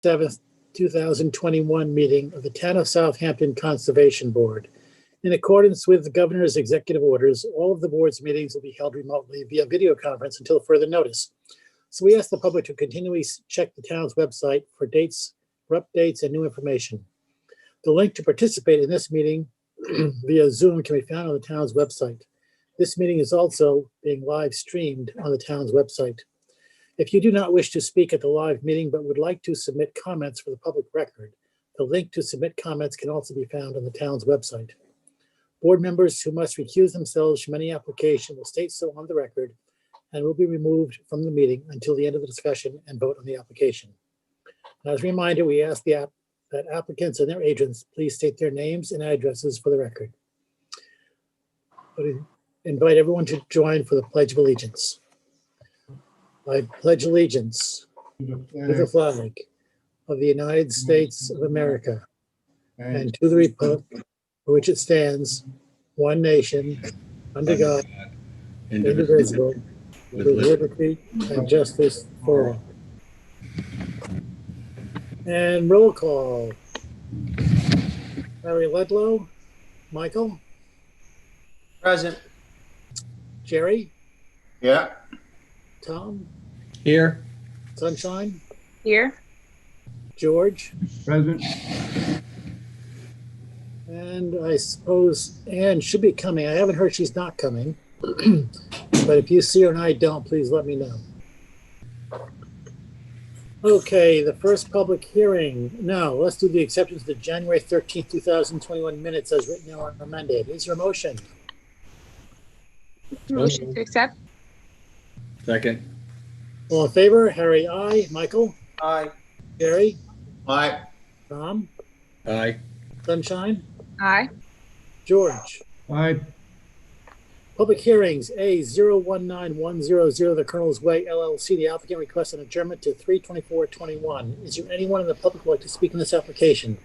7th, 2021 meeting of the Town of Southampton Conservation Board. In accordance with the governor's executive orders, all of the board's meetings will be held remotely via video conference until further notice. So we ask the public to continually check the town's website for dates, for updates, and new information. The link to participate in this meeting via Zoom can be found on the town's website. This meeting is also being live streamed on the town's website. If you do not wish to speak at the live meeting but would like to submit comments for the public record, the link to submit comments can also be found on the town's website. Board members who must recuse themselves from any application will state so on the record and will be removed from the meeting until the end of the discussion and vote on the application. As a reminder, we ask that applicants and their agents please state their names and addresses for the record. I invite everyone to join for the Pledge of Allegiance. I pledge allegiance to the flag of the United States of America and to the republic for which it stands, one nation, under God, indivisible, with liberty and justice for all. And roll call. Harry Ledlow, Michael, Present. Jerry, Yeah. Tom, Here. Sunshine, Here. George, Present. and I suppose Anne should be coming. I haven't heard she's not coming. But if you see her and I don't, please let me know. Okay, the first public hearing. Now, let's do the acceptance of the January 13th, 2021 minutes as written or amended. Is there a motion? Motion to accept. Second. All in favor? Harry, aye. Michael? Aye. Jerry? Aye. Tom? Aye. Sunshine? Aye. George? Aye. Public hearings, A019100, the Colonel's Way LLC. The applicant requests an adjournment to 3/24/21. Is there anyone in the public who would like to speak in this application?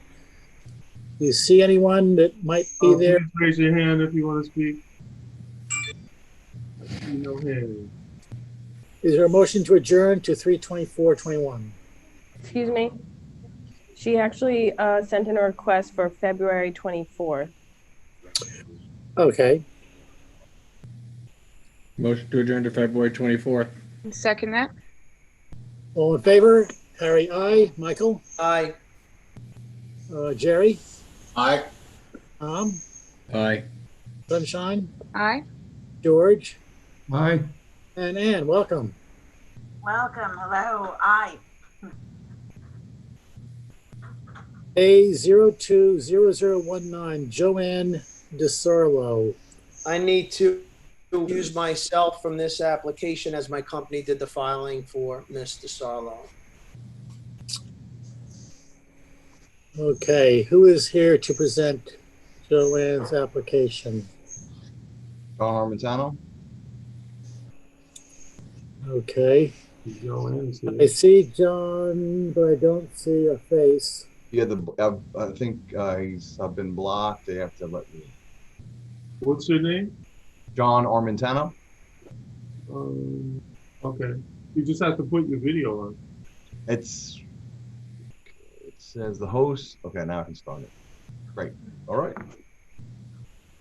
Do you see anyone that might be there? Please raise your hand if you want to speak. No hand. Is there a motion to adjourn to 3/24/21? Excuse me. She actually sent in a request for February 24th. Okay. Motion to adjourn to February 24th. Second that. All in favor? Harry, aye. Michael? Aye. Jerry? Aye. Tom? Aye. Sunshine? Aye. George? Aye. And Ann, welcome. Welcome. Hello. Aye. A020019, Joanne DeSarlo. I need to use myself from this application as my company did the filing for Ms. DeSarlo. Okay, who is here to present Joanne's application? John Armentano. Okay, Joanne's I here. see John, but I don't see a face. Yeah, I think I've been blocked. They have to let me. What's your name? John Armentano. Okay. You just have to put your video on. It says the host. Okay, now I can start it. Great. All right.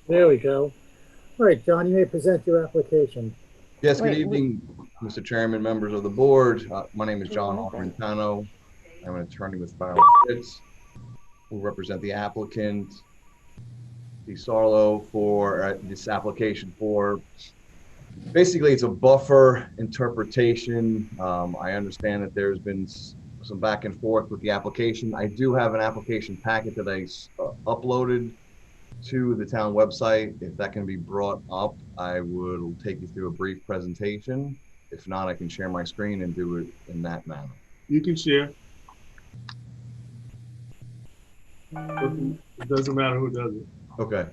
There we go. All right, John, you may present your application. Yes, good Wait, evening, Mr. Chairman, members of the board. My name is John Armentano. I'm an attorney with Farrell Fitz, who represent the applicant, DeSarlo, for this application for, basically it's a buffer interpretation. I understand that there's been some back and forth with the application. I do have an application packet that I uploaded to the town website. If that can be brought up, I will take you through a brief presentation. If not, I can share my screen and do it in that manner. You can share. It doesn't matter who does it. Okay.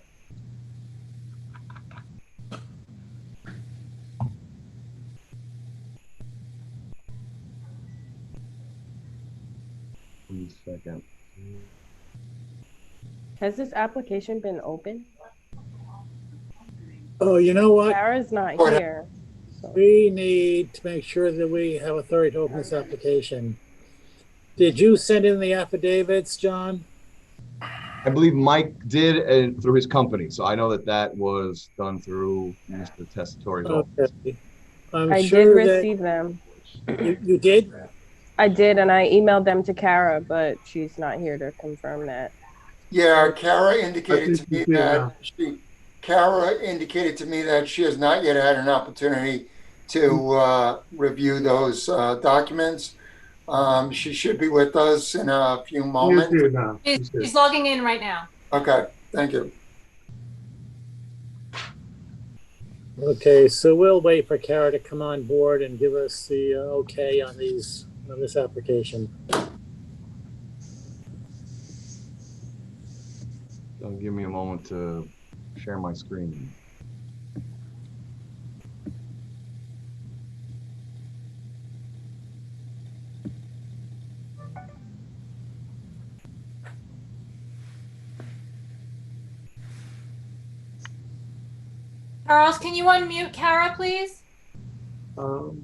One second. Has this application been open? Oh, you know what? Sarah's not here. So. We need to make sure that we have authority to open this application. Did you send in the affidavits, John? I believe Mike did through his company, so I know that that was done through Mr. Testatori's office. Okay. I'm I did sure that receive them. you did? I did, and I emailed them to Kara, but she's not here to confirm that. Yeah, Kara I indicated think to you me see it that now. Kara indicated to me that she has not yet had an opportunity to review those documents. She should be with us in a few You moments. see it now. You see She's it. logging in right now. Okay, thank you. Okay, so we'll wait for Kara to come on board and give us the okay on this application. Give me a moment to share my screen. Charles, can you unmute Kara, please? 1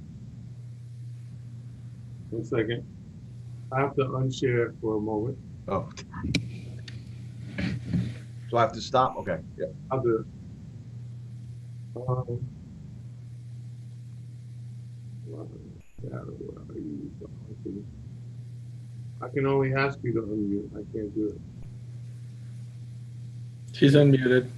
second. I have to unshare for a moment. Oh. So I have to stop? Okay, yeah. I'll do it. I can only ask you to unmute. I can't do it. She's unmuted.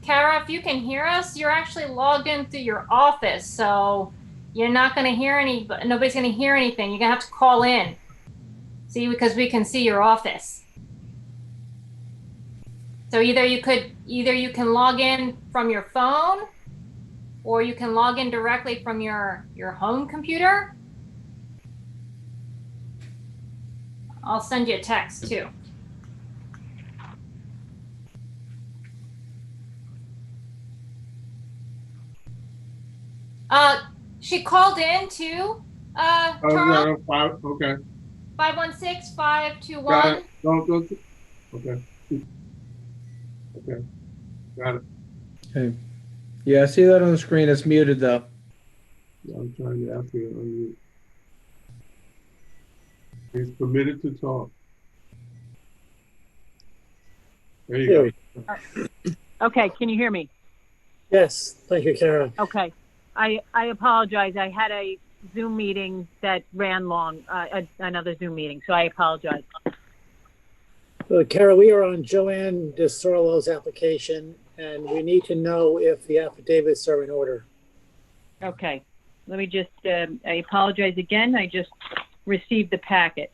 Kara, if you can hear us, you're actually logged in through your office, so you're not going to hear nobody's going to hear anything. You're going to have to call in. See, because we can see your office. So either you can log in from your phone, or you can log in directly from your home computer. I'll send you a text too. She called in too, Oh, Charles, no, okay. 516-521. Got it. Don't. Okay. Okay. Got it. Okay. Yeah, I see that on the screen. It's muted though. Yeah, I'm trying to ask you to unmute. He's permitted to talk. There you Here go. we- Okay, can you hear me? Yes, thank you, Kara. Okay. I apologize. I had a Zoom meeting that ran long, another Zoom meeting, so I apologize. Kara, we are on Joanne DeSorlo's application, and we need to know if the affidavits are in order. Okay. Let me just, I apologize again. I just received the packet.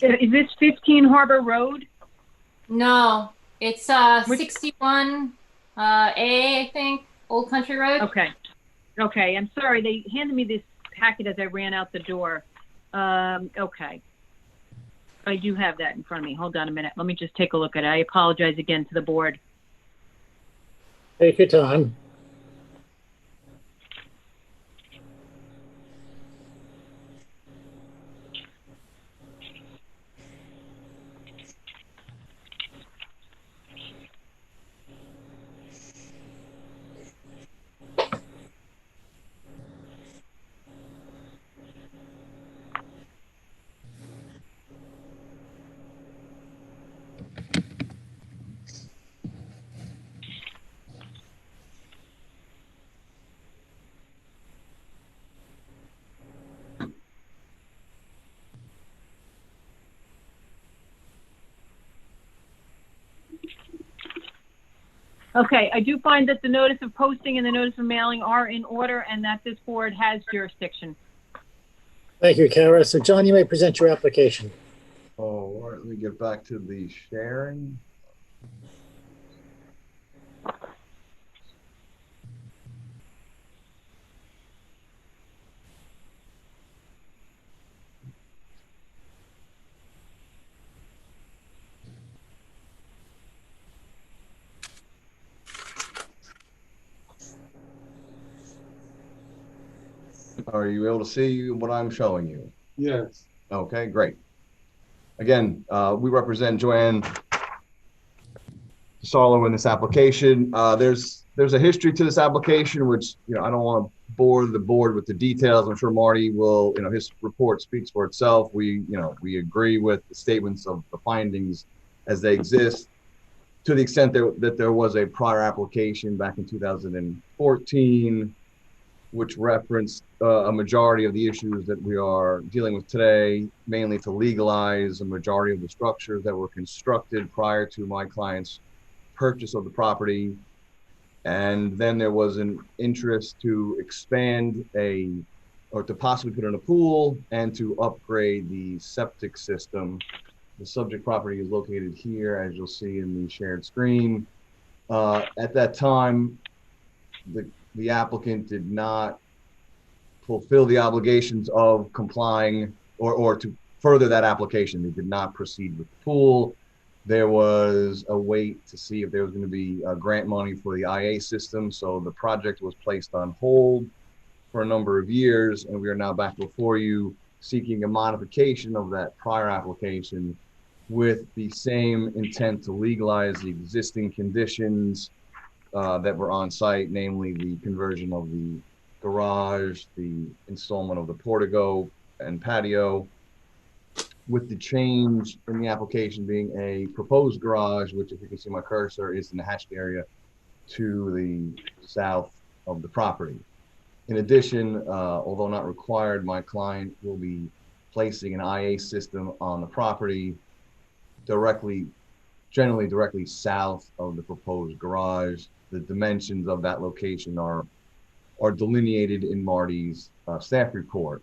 Is this 15 Harbor Road? No, it's 61 A, I think, Old Country Road. Okay. Okay, I'm sorry. They handed me this packet as I ran out the door. Okay. I do have that in front of me. Hold on a minute. Let me just take a look at it. I apologize again to the board. Take your time. Okay, I do find that the notice of posting and the notice of mailing are in order and that this board has jurisdiction. Thank you, Kara. So John, you may present your application. All right, let me get back to the sharing. Are you able to see what I'm showing you? Yes. Okay, great. Again, we represent Joanne Sarlo in this application. There's a history to this application, which, you know, I don't want to bore the board with the details. I'm sure Marty will, you know, his report speaks for itself. We agree with the statements of the findings as they exist, to the extent that there was a prior application back in 2014, which referenced a majority of the issues that we are dealing with today, mainly to legalize a majority of the structures that were constructed prior to my client's purchase of the property. And then there was an interest to expand or to possibly put in a pool and to upgrade the septic system. The subject property is located here, as you'll see in the shared screen. At that time, the applicant did not fulfill the obligations of complying or to further that application. They did not proceed with the pool. There was a wait to see if there was going to be grant money for the IA system. So the project was placed on hold for a number of years, and we are now back before you seeking a modification of that prior application with the same intent to legalize the existing conditions that were on site, namely the conversion of the garage, the installment of the portico and patio, with the change in the application being a proposed garage, which, if you can see my cursor, is in the hatched area to the south of the property. In addition, although not required, my client will be placing an IA system on the property generally directly south of the proposed garage. The dimensions of that location are delineated in Marty's staff report.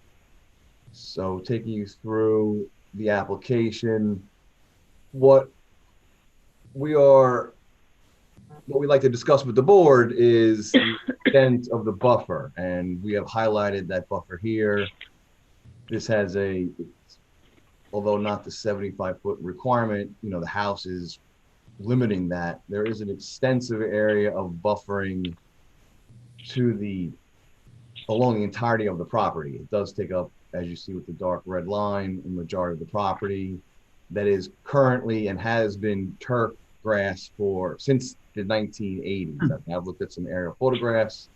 So taking you through the application, what we'd like to discuss with the board is the extent of the buffer, and we have highlighted that buffer here. This has although not the 75-foot requirement, you know, the house is limiting that. There is an extensive area of buffering along the entirety of the property. It does take up, as you see with the dark red line, the majority of the property that is currently and has been turf grass since the 1980s. I've looked at some aerial photographs.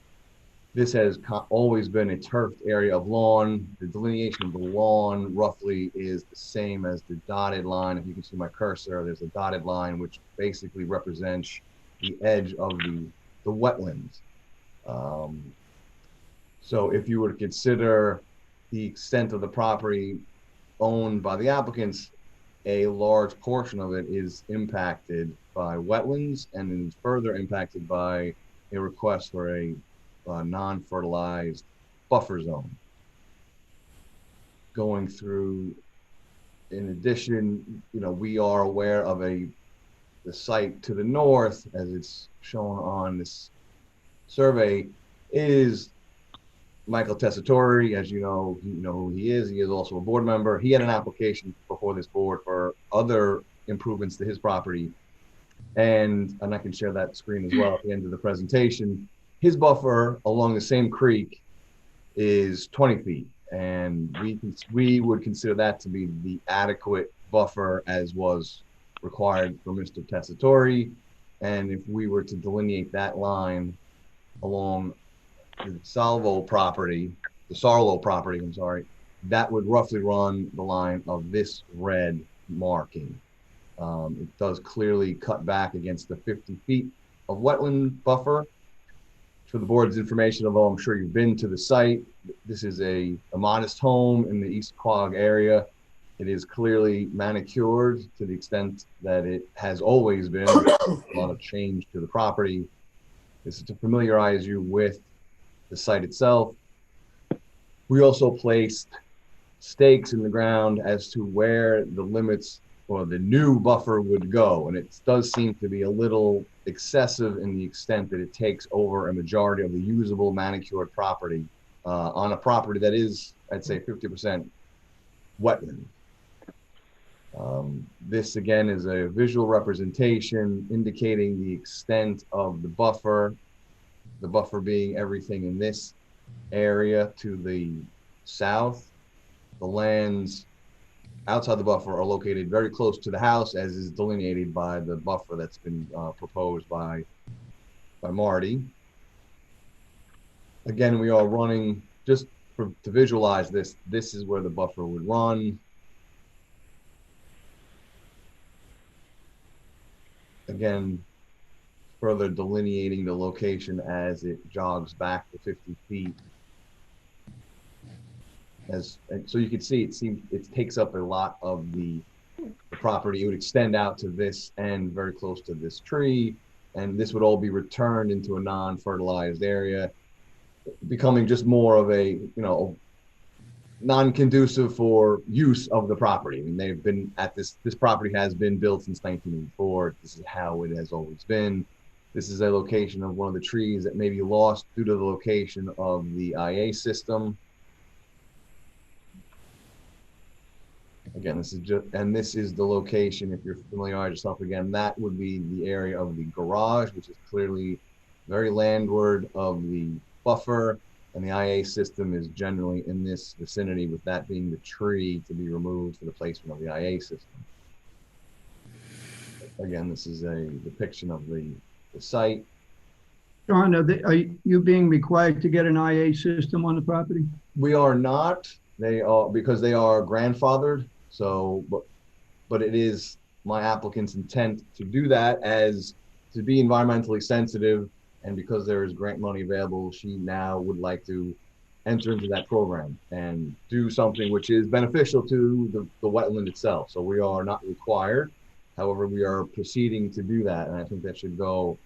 This has always been a turfed area of lawn. The delineation of the lawn roughly is the same as the dotted line. If you can see my cursor, there's a dotted line which basically represents the edge of the wetlands. So if you were to consider the extent of the property owned by the applicants, a large portion of it is impacted by wetlands and is further impacted by a request for a non-fertilized buffer zone. Going through, in addition, you know, we are aware of the site to the north, as it's shown on this survey, is Michael Tessitore. As you know who he is. He is also a board member. He had an application before this board for other improvements to his property. And I can share that screen as well at the end of the presentation. His buffer along the same creek is 20 feet. And we would consider that to be the adequate buffer as was required for Mr. Tessitore. And if we were to delineate that line along the Sarlo property, that would roughly run the line of this red marking. It does clearly cut back against the 50 feet of wetland buffer. For the board's information, although I'm sure you've been to the site, this is a modest home in the East Quogue area. It is clearly manicured to the extent that it has always been. A lot of change to the property. This is to familiarize you with the site itself. We also placed stakes in the ground as to where the limits or the new buffer would go. And it does seem to be a little excessive in the extent that it takes over a majority of the usable manicured property on a property that is, I'd say, 50% wetland. This again is a visual representation indicating the extent of the buffer being everything in this area to the south. The lands outside the buffer are located very close to the house, as is delineated by the buffer that's been proposed by Marty. Again, we are running, just to visualize this, this is where the buffer would run. Again, further delineating the location as it jogs back to 50 feet. So you can see it takes up a lot of the property. It would extend out to this end, very close to this tree, and this would all be returned into a non-fertilized area, becoming just more of a, non-conducive for use of the property. I mean, they've been at this property has been built since 1984. This is how it has always been. This is a location of one of the trees that may be lost due to the location of the IA system. Again, this is the location, if you're familiarize yourself again, that would be the area of the garage, which is clearly very landward of the buffer, and the IA system is generally in this vicinity, with that being the tree to be removed for the placement of the IA system. Again, this is a depiction of the site. John, are you being required to get an IA system on the property? We are not. They are, because they are grandfathered. So, but it is my applicant's intent to do that, as to be environmentally sensitive, and because there is grant money available, she now would like to enter into that program and do something which is beneficial to the wetland itself. So we are not required. However, we are proceeding to do that, and I think that should go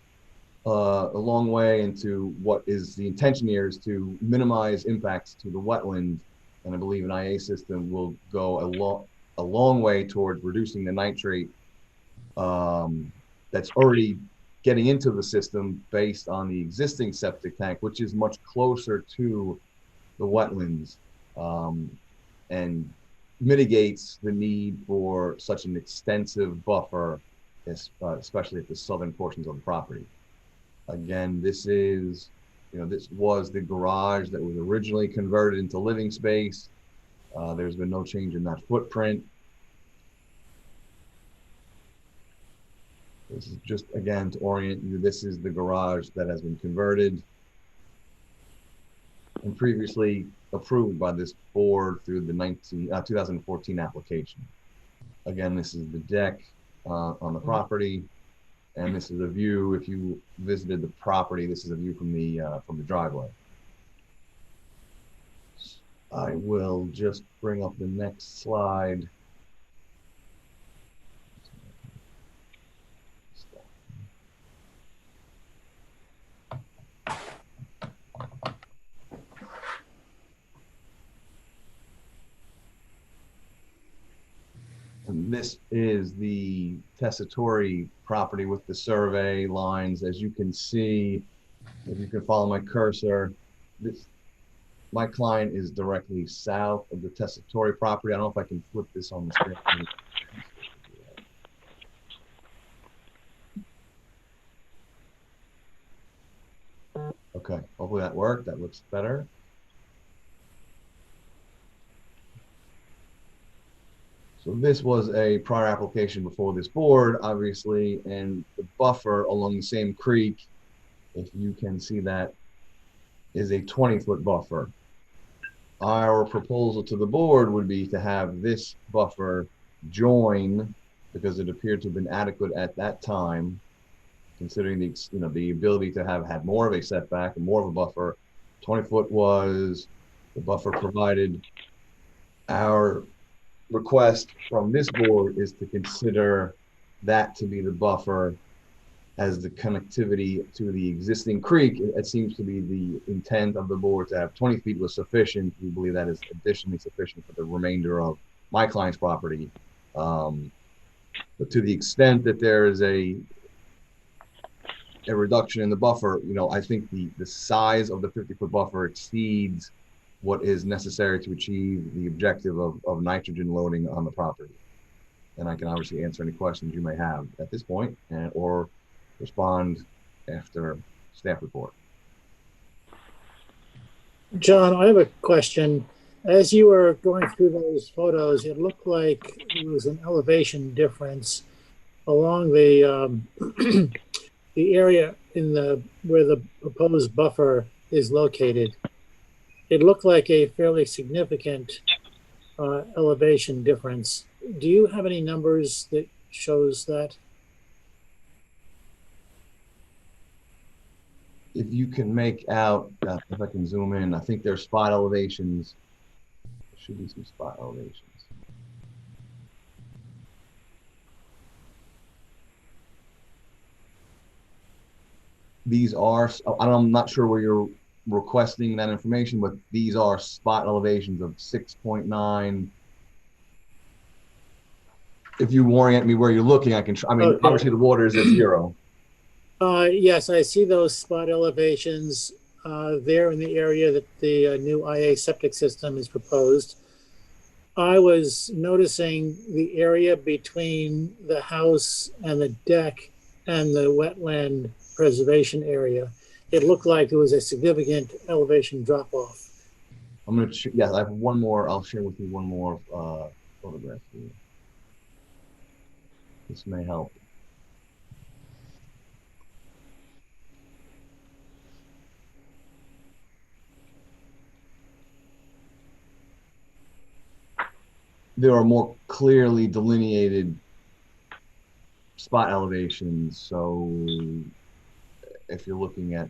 a long way into what is the intention here, is to minimize impacts to the wetland. And I believe an IA system will go a long way towards reducing the nitrate that's already getting into the system based on the existing septic tank, which is much closer to the wetlands, and mitigates the need for such an extensive buffer, especially at the southern portions of the property. Again, this is, this was the garage that was originally converted into living space. There's been no change in that footprint. This is just, again, to orient you, this is the garage that has been converted and previously approved by this board through the 2014 application. Again, this is the deck on the property, and this is a view. If you visited the property, this is a view from the driveway. I will just bring up the next slide. And this is the Tessitore property with the survey lines. As you can see, if you can follow my cursor, my client is directly south of the Tessitore property. I don't know if I can flip this on the screen. Okay, hopefully that worked. That looks better. So this was a prior application before this board, obviously, and the buffer along the same creek, if you can see that, is a 20-foot buffer. Our proposal to the board would be to have this buffer join, because it appeared to have been adequate at that time, considering the ability to have had more of a setback and more of a buffer. 20 foot was the buffer provided. Our request from this board is to consider that to be the buffer as the connectivity to the existing creek. It seems to be the intent of the board to have 20 feet was sufficient. We believe that is additionally sufficient for the remainder of my client's property. But to the extent that there is a reduction in the buffer, you know, I think the size of the 50-foot buffer exceeds what is necessary to achieve the objective of nitrogen loading on the property. And I can obviously answer any questions you may have at this point, or respond after staff report. John, I have a question. As you were going through those photos, it looked like there was an elevation difference along the the area where the proposed buffer is located. It looked like a fairly significant elevation difference. Do you have any numbers that shows that? If you can make out, if I can zoom in, I think there's spot elevations. There should be some spot elevations. These are, I'm not sure where you're requesting that information, but these are spot elevations of 6.9. If you orient me where you're looking, I can, Okay. Obviously the water is at 0. Yes, I see those spot elevations there in the area that the new IA septic system is proposed. I was noticing the area between the house and the deck and the wetland preservation area. It looked like there was a significant elevation drop off. I'm going to, yeah, I have one more. I'll share with you one more photograph here. This may help. There are more clearly delineated spot elevations. So if you're looking at,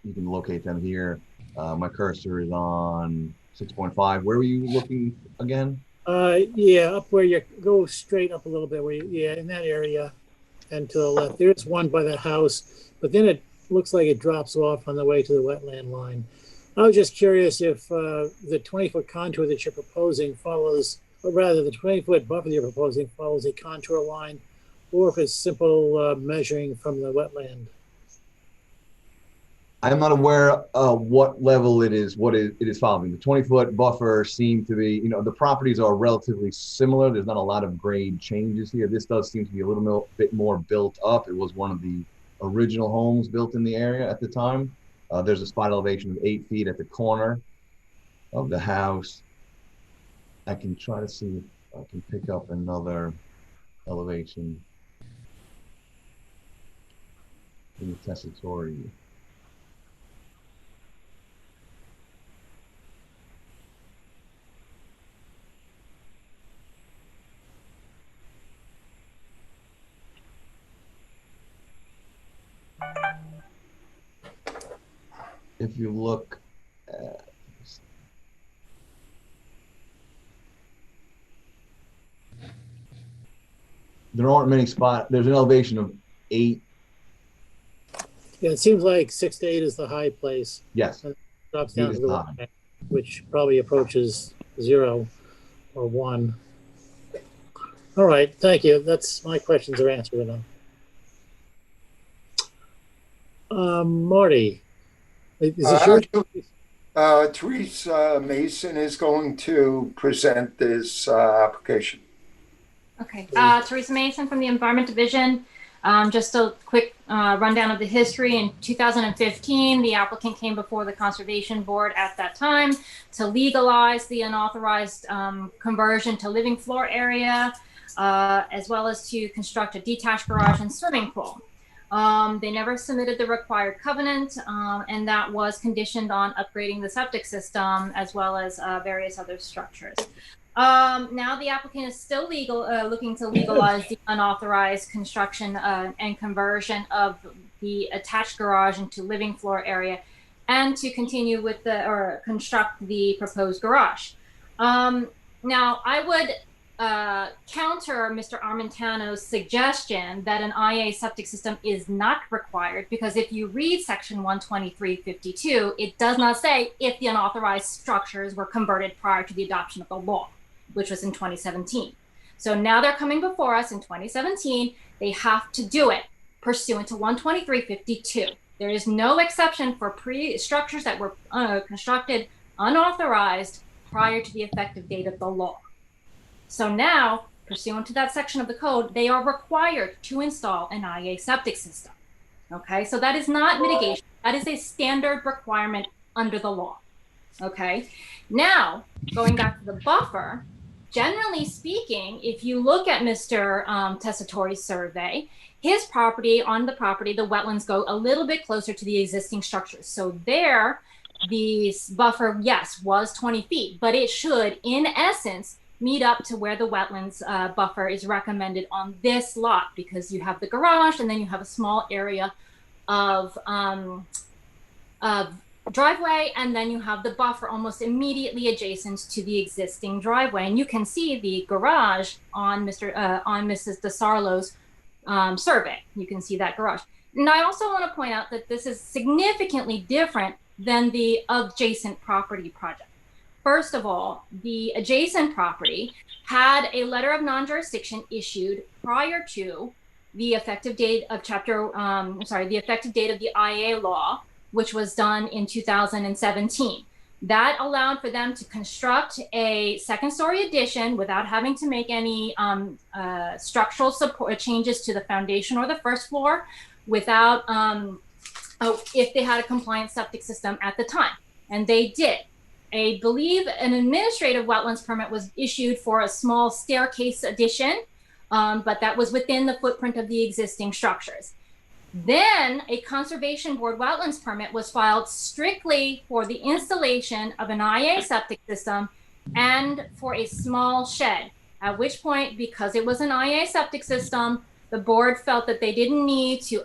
you can locate them here. My cursor is on 6.5. Where were you looking again? Yeah, up where you go straight up a little bit, where yeah, in that area and to the left. There's one by the house, but then it looks like it drops off on the way to the wetland line. I was just curious if the 20-foot contour that you're proposing follows, or rather the 20-foot buffer you're proposing follows a contour line, or if it's simple measuring from the wetland. I'm not aware of what level it is, it is following. The 20-foot buffer seem to be, the properties are relatively similar. There's not a lot of grade changes here. This does seem to be a little bit more built up. It was one of the original homes built in the area at the time. There's a spot elevation of 8 feet at the corner of the house. I can try to see if I can pick up another elevation in the tessitory. If you look at, there aren't many spots. There's an elevation of 8. Yeah, it seems like 6 to 8 is the high place. Yes. And it drops down to the high. wetland, which probably approaches 0 or 1. All right, thank you. That's my questions are answered enough. Marty, is this your Teresa Mason is going to present this application. Okay, Teresa Mason from the Environment Division. Just a quick rundown of the history. In 2015, the applicant came before the Conservation Board at that time to legalize the unauthorized conversion to living floor area, as well as to construct a detached garage and swimming pool. They never submitted the required covenant, and that was conditioned on upgrading the septic system as well as various other structures. Now the applicant is still looking to legalize the unauthorized construction and conversion of the attached garage into living floor area, and to continue with construct the proposed garage. Now I would counter Mr. Armentano's suggestion that an IA septic system is not required, because if you read section 123.52, it does not say if the unauthorized structures were converted prior to the adoption of the law, which was in 2017. So now they're coming before us in 2017. They have to do it pursuant to 123.52. There is no exception for structures that were constructed unauthorized prior to the effective date of the law. So now, pursuant to that section of the code, they are required to install an IA septic system. Okay, so that is not mitigation. That is a standard requirement under the law. Okay, now going back to the buffer, generally speaking, if you look at Mr. Tessitore's survey, his property, on the property, the wetlands go a little bit closer to the existing structures. So there, the buffer, yes, was 20 feet, but it should, in essence, meet up to where the wetlands buffer is recommended on this lot, because you have the garage and then you have a small area of driveway, and then you have the buffer almost immediately adjacent to the existing driveway. And you can see the garage on Mrs. DeSarlo's survey. You can see that garage. And I also want to point out that this is significantly different than the adjacent property project. First of all, the adjacent property had a letter of non-jurisdiction issued prior to the effective date of the effective date of the IA law, which was done in 2017. That allowed for them to construct a second-story addition without having to make any structural support changes to the foundation or the first floor, without if they had a compliant septic system at the time, and they did. I believe an administrative wetlands permit was issued for a small staircase addition, but that was within the footprint of the existing structures. Then a conservation board wetlands permit was filed strictly for the installation of an IA septic system and for a small shed, at which point, because it was an IA septic system, the board felt that they didn't need to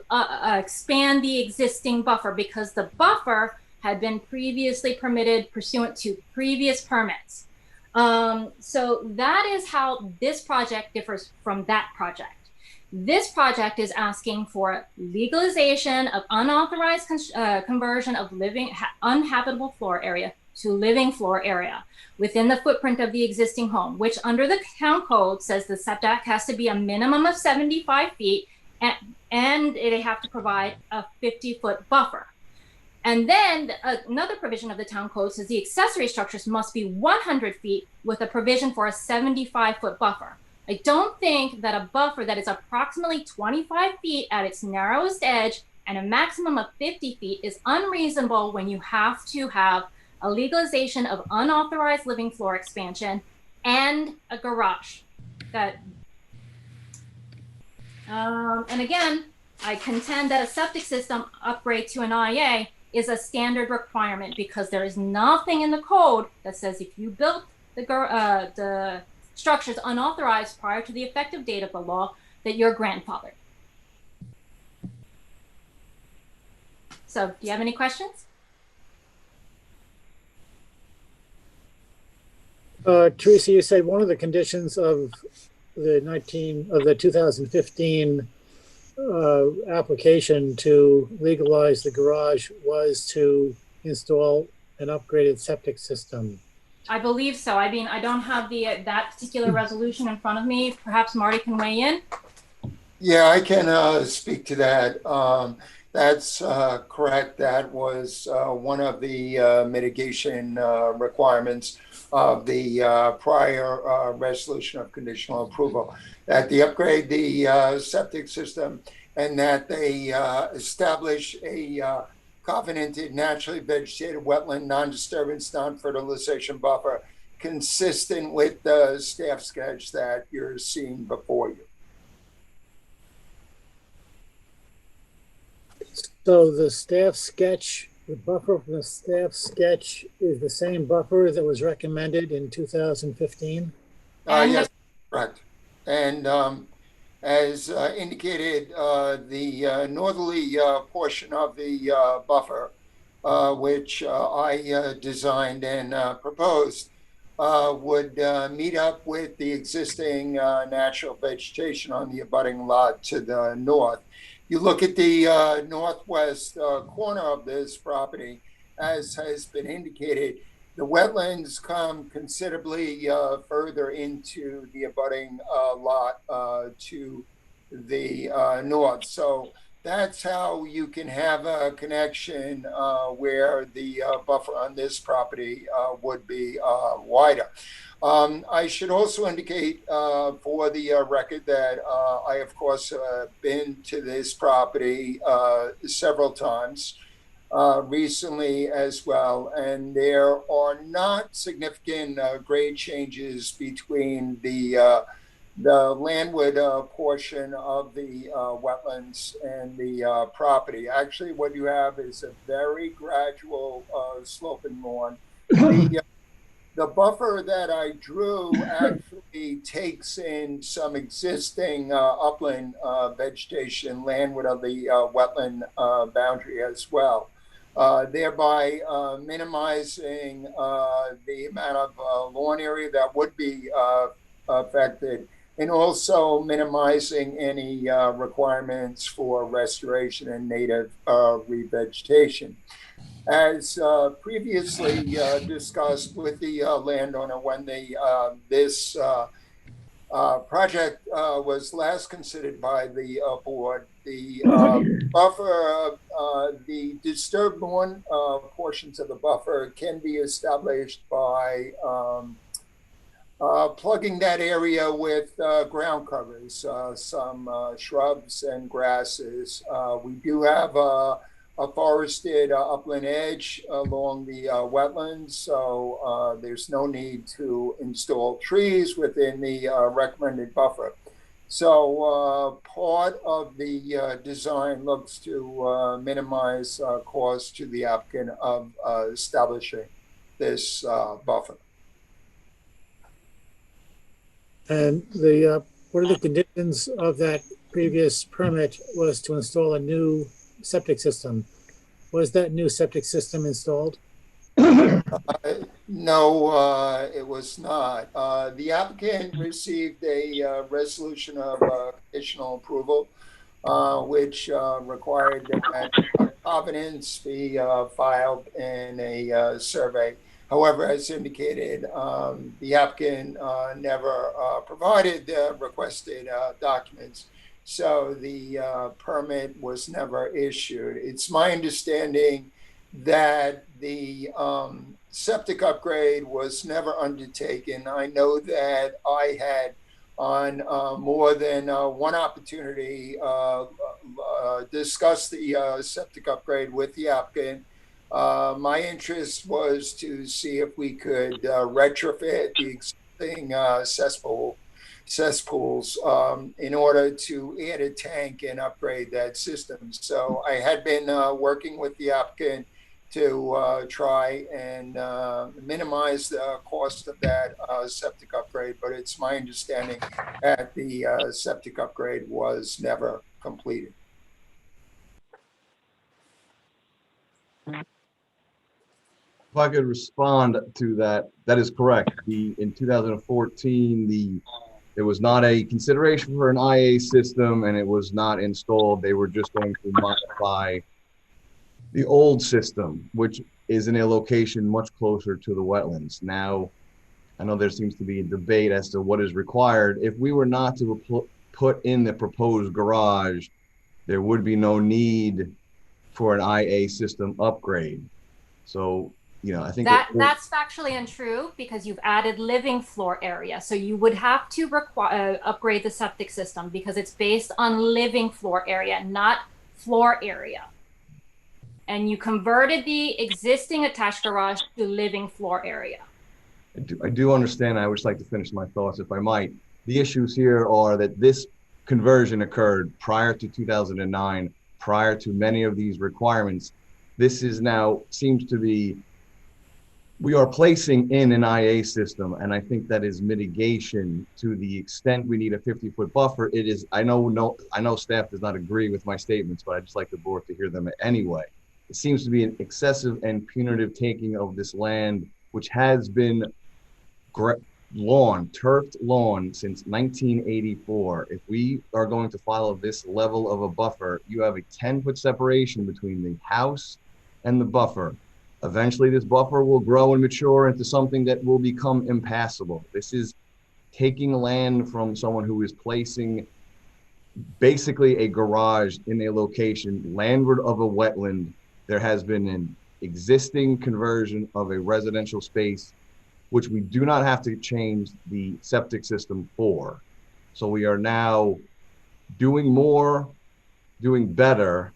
expand the existing buffer, because the buffer had been previously permitted pursuant to previous permits. So that is how this project differs from that project. This project is asking for legalization of unauthorized conversion of unhabitable floor area to living floor area within the footprint of the existing home, which under the town code says the setback has to be a minimum of 75 feet and they have to provide a 50-foot buffer. And then another provision of the town code says the accessory structures must be 100 feet with a provision for a 75-foot buffer. I don't think that a buffer that is approximately 25 feet at its narrowest edge and a maximum of 50 feet is unreasonable when you have to have a legalization of unauthorized living floor expansion and a garage. And again, I contend that a septic system upgrade to an IA is a standard requirement, because there is nothing in the code that says if you built the structures unauthorized prior to the effective date of the law, that you're grandfathered. So, do you have any questions? Teresa, you said one of the conditions of the 2015 application to legalize the garage was to install an upgraded septic system. I believe so. I mean, I don't have that particular resolution in front of me. Perhaps Marty can weigh in. Yeah, I can speak to that. That's correct. That was one of the mitigation requirements of the prior resolution of conditional approval, that they upgrade the septic system and that they establish a covenanted naturally vegetated wetland non-disturbance, non-fertilization buffer consistent with the staff sketch that you're seeing before you. So the staff sketch, the buffer from the staff sketch is the same buffer that was recommended in 2015? Yes, correct. And as indicated, the northerly portion of the buffer, which I designed and proposed, would meet up with the existing natural vegetation on the abutting lot to the north. You look at the northwest corner of this property, as has been indicated, the wetlands come considerably further into the abutting lot to the north. So that's how you can have a connection where the buffer on this property would be wider. I should also indicate for the record that I, of course, been to this property several times recently as well, and there are not significant grade changes between the landward portion of the wetlands and the property. Actually, what you have is a very gradual sloping lawn. The buffer that I drew actually takes in some existing upland vegetation landward of the wetland boundary as well, thereby minimizing the amount of lawn area that would be affected, and also minimizing any requirements for restoration and native revegetation. As previously discussed with the landowner when this project was last considered by the board, the buffer, the disturbed lawn portions of the buffer can be established by plugging that area with ground covers, some shrubs and grasses. We do have a forested upland edge along the wetlands, so there's no need to install trees within the recommended buffer. So part of the design looks to minimize cost to the applicant of establishing this buffer. And one of the conditions of that previous permit was to install a new septic system. Was that new septic system installed? No, it was not. The applicant received a resolution of conditional approval, which required that covenants be filed in a survey. However, as indicated, the applicant never provided the requested documents, so the permit was never issued. It's my understanding that the septic upgrade was never undertaken. I know that I had on more than one opportunity discussed the septic upgrade with the applicant. My interest was to see if we could retrofit the existing cesspools in order to add a tank and upgrade that system. So I had been working with the applicant to try and minimize the cost of that septic upgrade, but it's my understanding that the septic upgrade was never completed. If I could respond to that, that is correct. In 2014, there was not a consideration for an IA system, and it was not installed. They were just going to modify the old system, which is in a location much closer to the wetlands. Now, I know there seems to be a debate as to what is required. If we were not to put in the proposed garage, there would be no need for an IA system upgrade. So, you know, I think that's factually untrue because you've added living floor area. So you would have to upgrade the septic system because it's based on living floor area, not floor area. And you converted the existing attached garage to living floor area. I do understand. I would just like to finish my thoughts, if I might. The issues here are that this conversion occurred prior to 2009, prior to many of these requirements. This is now seems to be, we are placing in an IA system, and I think that is mitigation to the extent we need a 50-foot buffer. It is, I know staff does not agree with my statements, but I just like the board to hear them anyway. It seems to be an excessive and punitive taking of this land, which has been turfed lawn since 1984. If we are going to follow this level of a buffer, you have a 10-foot separation between the house and the buffer. Eventually, this buffer will grow and mature into something that will become impassable. This is taking land from someone who is placing basically a garage in a location landward of a wetland. There has been an existing conversion of a residential space, which we do not have to change the septic system for. So we are now doing more, doing better,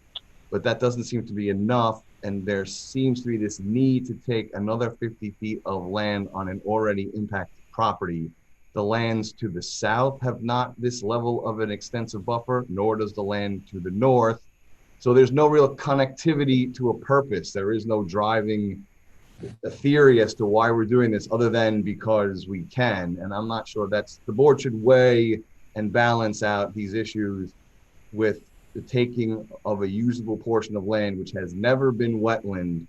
but that doesn't seem to be enough. And there seems to be this need to take another 50 feet of land on an already impacted property. The lands to the south have not this level of an extensive buffer, nor does the land to the north. So there's no real connectivity to a purpose. There is no driving a theory as to why we're doing this other than because we can. And I'm not sure the board should weigh and balance out these issues with the taking of a usable portion of land which has never been wetland,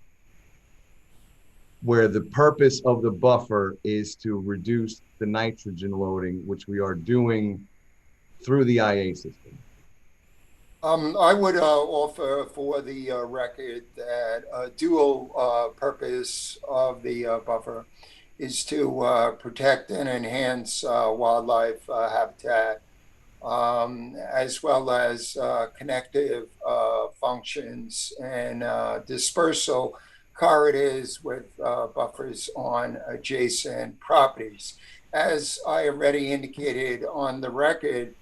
where the purpose of the buffer is to reduce the nitrogen loading, which we are doing through the IA system. I would offer for the record that a dual purpose of the buffer is to protect and enhance wildlife habitat, as well as connective functions and dispersal corridors with buffers on adjacent properties. As I already indicated on the record,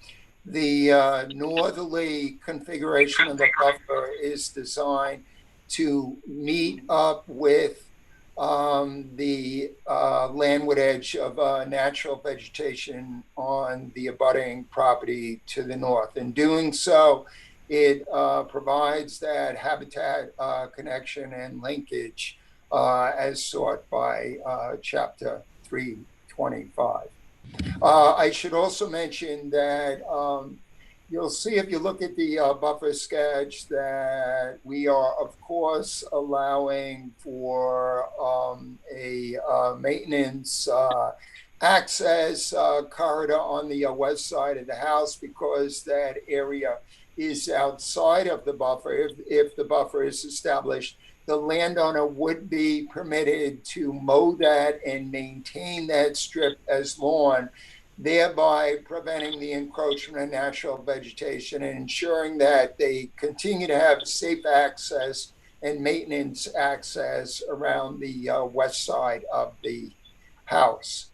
the northerly configuration of the buffer is designed to meet up with the landward edge of natural vegetation on the abutting property to the north. In doing so, it provides that habitat connection and linkage as sought by Chapter 325. I should also mention that you'll see if you look at the buffer sketch that we are, of course, allowing for a maintenance access corridor on the west side of the house, because that area is outside of the buffer. If the buffer is established, the landowner would be permitted to mow that and maintain that strip as lawn, thereby preventing the encroachment of natural vegetation and ensuring that they continue to have safe access and maintenance access around the west side of the house.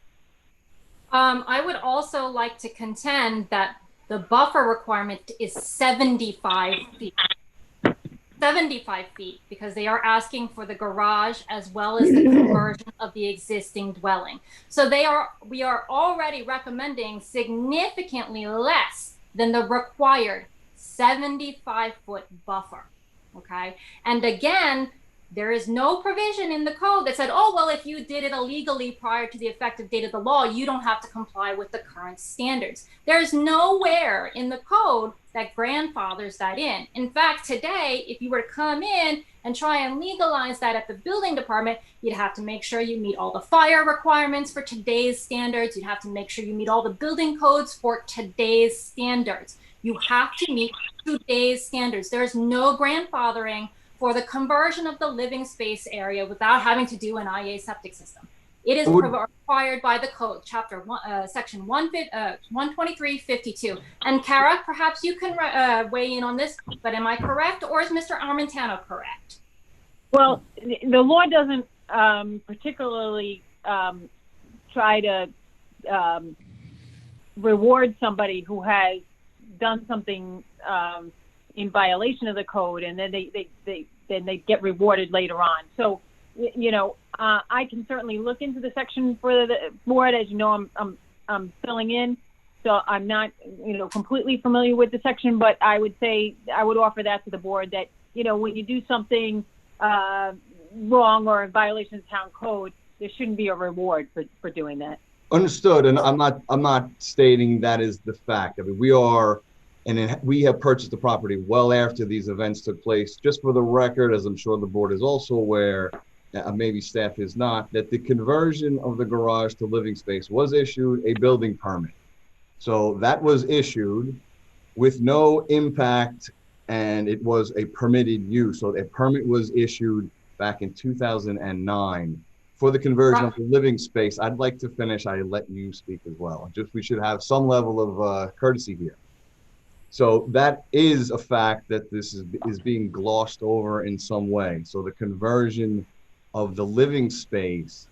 I would also like to contend that the buffer requirement is 75 feet. 75 feet, because they are asking for the garage as well as the conversion of the existing dwelling. So we are already recommending significantly less than the required 75-foot buffer, okay? And again, there is no provision in the code that said, oh, well, if you did it illegally prior to the effective date of the law, you don't have to comply with the current standards. There's nowhere in the code that grandfathers that in. In fact, today, if you were to come in and try and legalize that at the building department, you'd have to make sure you meet all the fire requirements for today's standards. You'd have to make sure you meet all the building codes for today's standards. You have to meet today's standards. There's no grandfathering for the conversion of the living space area without having to do an IA septic system. It is required by the code, chapter one, section 12352. And Kara, perhaps you can weigh in on this, but am I correct, or is Mr. Armentano correct? Well, the law doesn't particularly try to reward somebody who has done something in violation of the code, and then they get rewarded later on. So, you know, I can certainly look into the section for the board. As you know, I'm filling in, so I'm not, you know, completely familiar with the section. But I would say I would offer that to the board, that, you know, when you do something wrong or in violation of the town code, there shouldn't be a reward for doing that. Understood, and I'm not stating that is the fact. I mean, we have purchased the property well after these events took place. Just for the record, as I'm sure the board is also aware, maybe staff is not, that the conversion of the garage to living space was issued a building permit. So that was issued with no impact, and it was a permitted use. So a permit was issued back in 2009 for the conversion of the living space. I'd like to finish. I let you speak as well. Just, we should have some level of courtesy here. So that is a fact that this is being glossed over in some way. So the conversion of the living space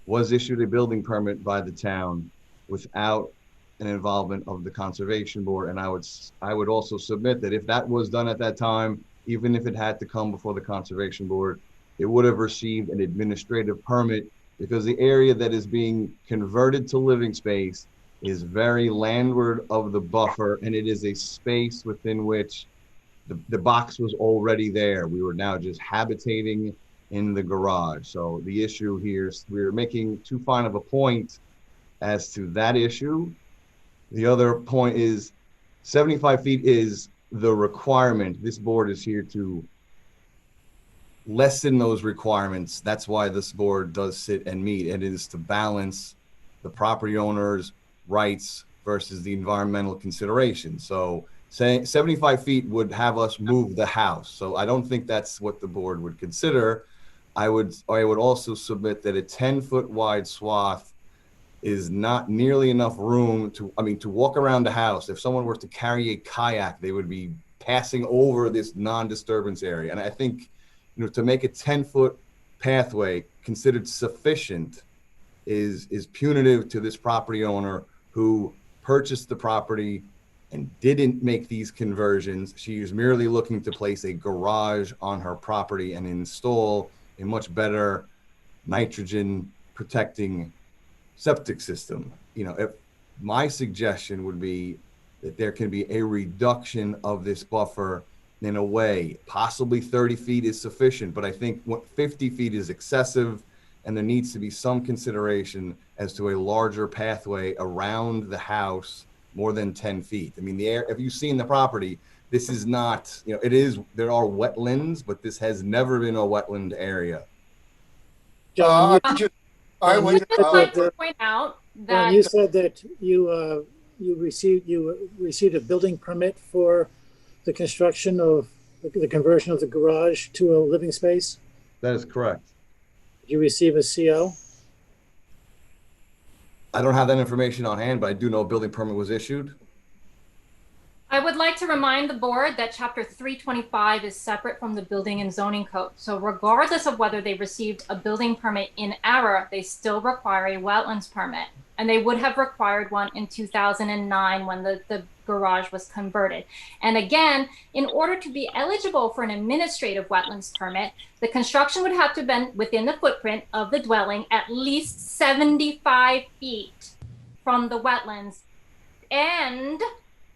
was issued a building permit by the town without an involvement of the conservation board. And I would also submit that if that was done at that time, even if it had to come before the conservation board, it would have received an administrative permit, because the area that is being converted to living space is very landward of the buffer, and it is a space within which the box was already there. We were now just habitating in the garage. So the issue here is we're making too fine of a point as to that issue. The other point is 75 feet is the requirement. This board is here to lessen those requirements. That's why this board does sit and meet, and it is to balance the property owner's rights versus the environmental consideration. So saying 75 feet would have us move the house. So I don't think that's what the board would consider. I would also submit that a 10-foot wide swath is not nearly enough room to walk around the house. If someone were to carry a kayak, they would be passing over this non-disturbance area. And I think, to make a 10-foot pathway considered sufficient is punitive to this property owner who purchased the property and didn't make these conversions. She is merely looking to place a garage on her property and install a much better nitrogen protecting septic system. If my suggestion would be that there can be a reduction of this buffer in a way. Possibly 30 feet is sufficient, but I think 50 feet is excessive, and there needs to be some consideration as to a larger pathway around the house, more than 10 feet. If you've seen the property, this is not, there are wetlands, but this has never been a wetland area. John, I would like to point out that you said that you received a building permit for the construction of the conversion of the garage to a living space? That is correct. Did you receive a CO? I don't have that information on hand, but I do know a building permit was issued. I would like to remind the board that Chapter 325 is separate from the Building and Zoning Code. So regardless of whether they received a building permit in error, they still require a wetlands permit. And they would have required one in 2009 when the garage was converted. And again, in order to be eligible for an administrative wetlands permit, the construction would have to have been within the footprint of the dwelling at least 75 feet from the wetlands, and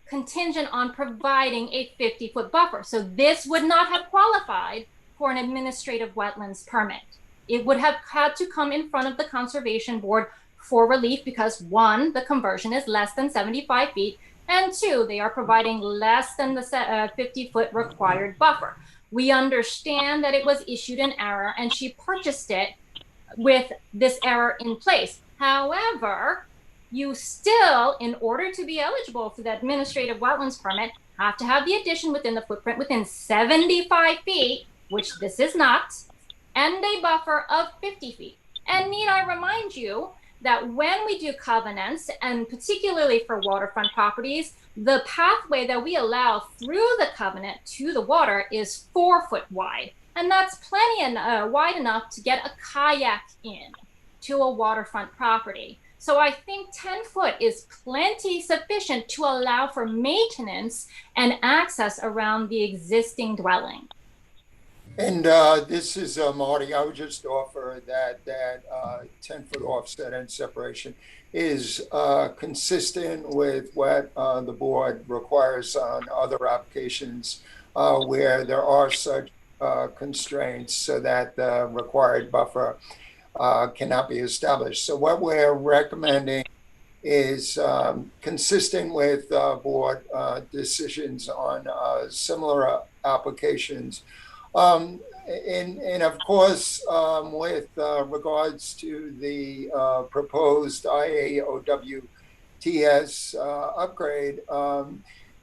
contingent on providing a 50-foot buffer. So this would not have qualified for an administrative wetlands permit. It would have had to come in front of the Conservation Board for relief because, one, the conversion is less than 75 feet, and two, they are providing less than the 50-foot required buffer. We understand that it was issued in error and she purchased it with this error in place. However, you still, in order to be eligible for the administrative wetlands permit, have to have the addition within the footprint within 75 feet, which this is not, and a buffer of 50 feet. And need I remind you that when we do covenants, and particularly for waterfront properties, the pathway that we allow through the covenant to the water is 4 foot wide. And that's plenty wide enough to get a kayak in to a waterfront property. So I think 10 foot is plenty sufficient to allow for maintenance and access around the existing dwelling. And this is Marty. I would just offer that 10-foot offset and separation is consistent with what the board requires on other applications where there are such constraints, so that the required buffer cannot be established. So what we're recommending is consistent with board decisions on similar applications. And of course, with regards to the proposed IAOWTS upgrade,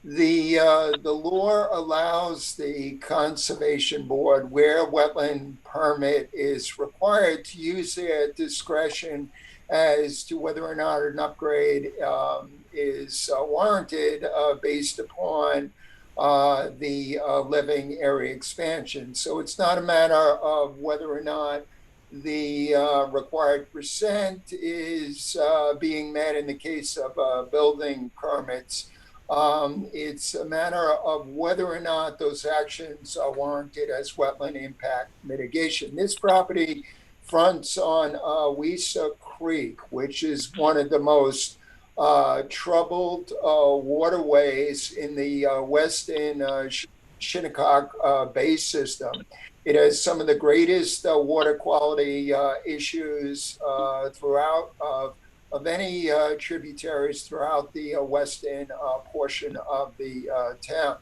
the law allows the Conservation Board, where wetland permit is required, to use their discretion as to whether or not an upgrade is warranted based upon the living area expansion. So it's not a matter of whether or not the required percent is being met in the case of building permits. It's a matter of whether or not those actions are warranted as wetland impact mitigation. This property fronts on Weesa Creek, which is one of the most troubled waterways in the western Shinnecock Bay system. It has some of the greatest water quality issues throughout of any tributaries throughout the western portion of the town.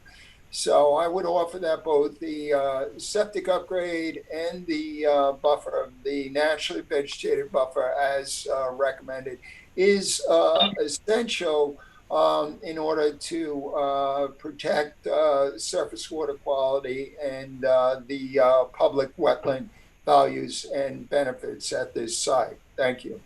So I would offer that both the septic upgrade and the buffer, the naturally vegetated buffer as recommended, is essential in order to protect surface water quality and the public wetland values and benefits at this site. Thank you.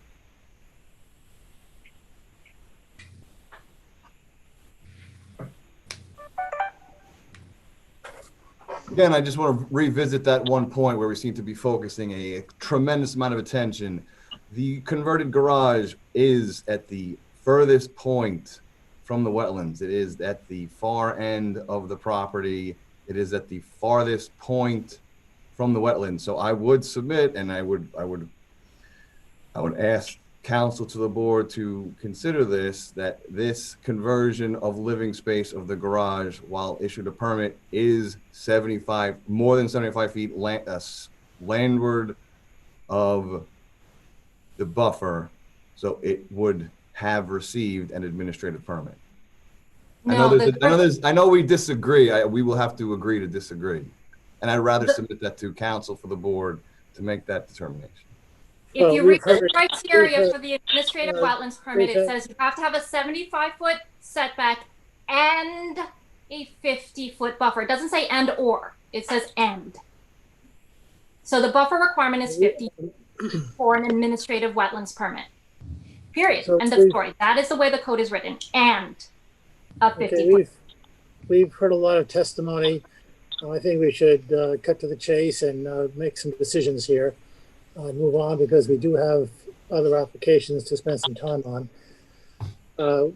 Again, I just want to revisit that one point where we seem to be focusing a tremendous amount of attention. The converted garage is at the furthest point from the wetlands. It is at the far end of the property. It is at the farthest point from the wetlands. So I would submit, and I would ask council to the board to consider this, that this conversion of living space of the garage, while issued a permit, is more than 75 feet landward of the buffer, so it would have received an administrative permit. I know we disagree. We will have to agree to disagree, and I'd rather submit that to council for the board to make that determination. If you read the criteria for the administrative wetlands permit, it says you have to have a 75-foot setback and a 50-foot buffer. It doesn't say and or, it says and. So the buffer requirement is 50 for an administrative wetlands permit. Period. So End of story. That is the way the code is written. And a 50-foot. We've heard a lot of testimony. I think we should cut to the chase and make some decisions here. Move on, because we do have other applications to spend some time on.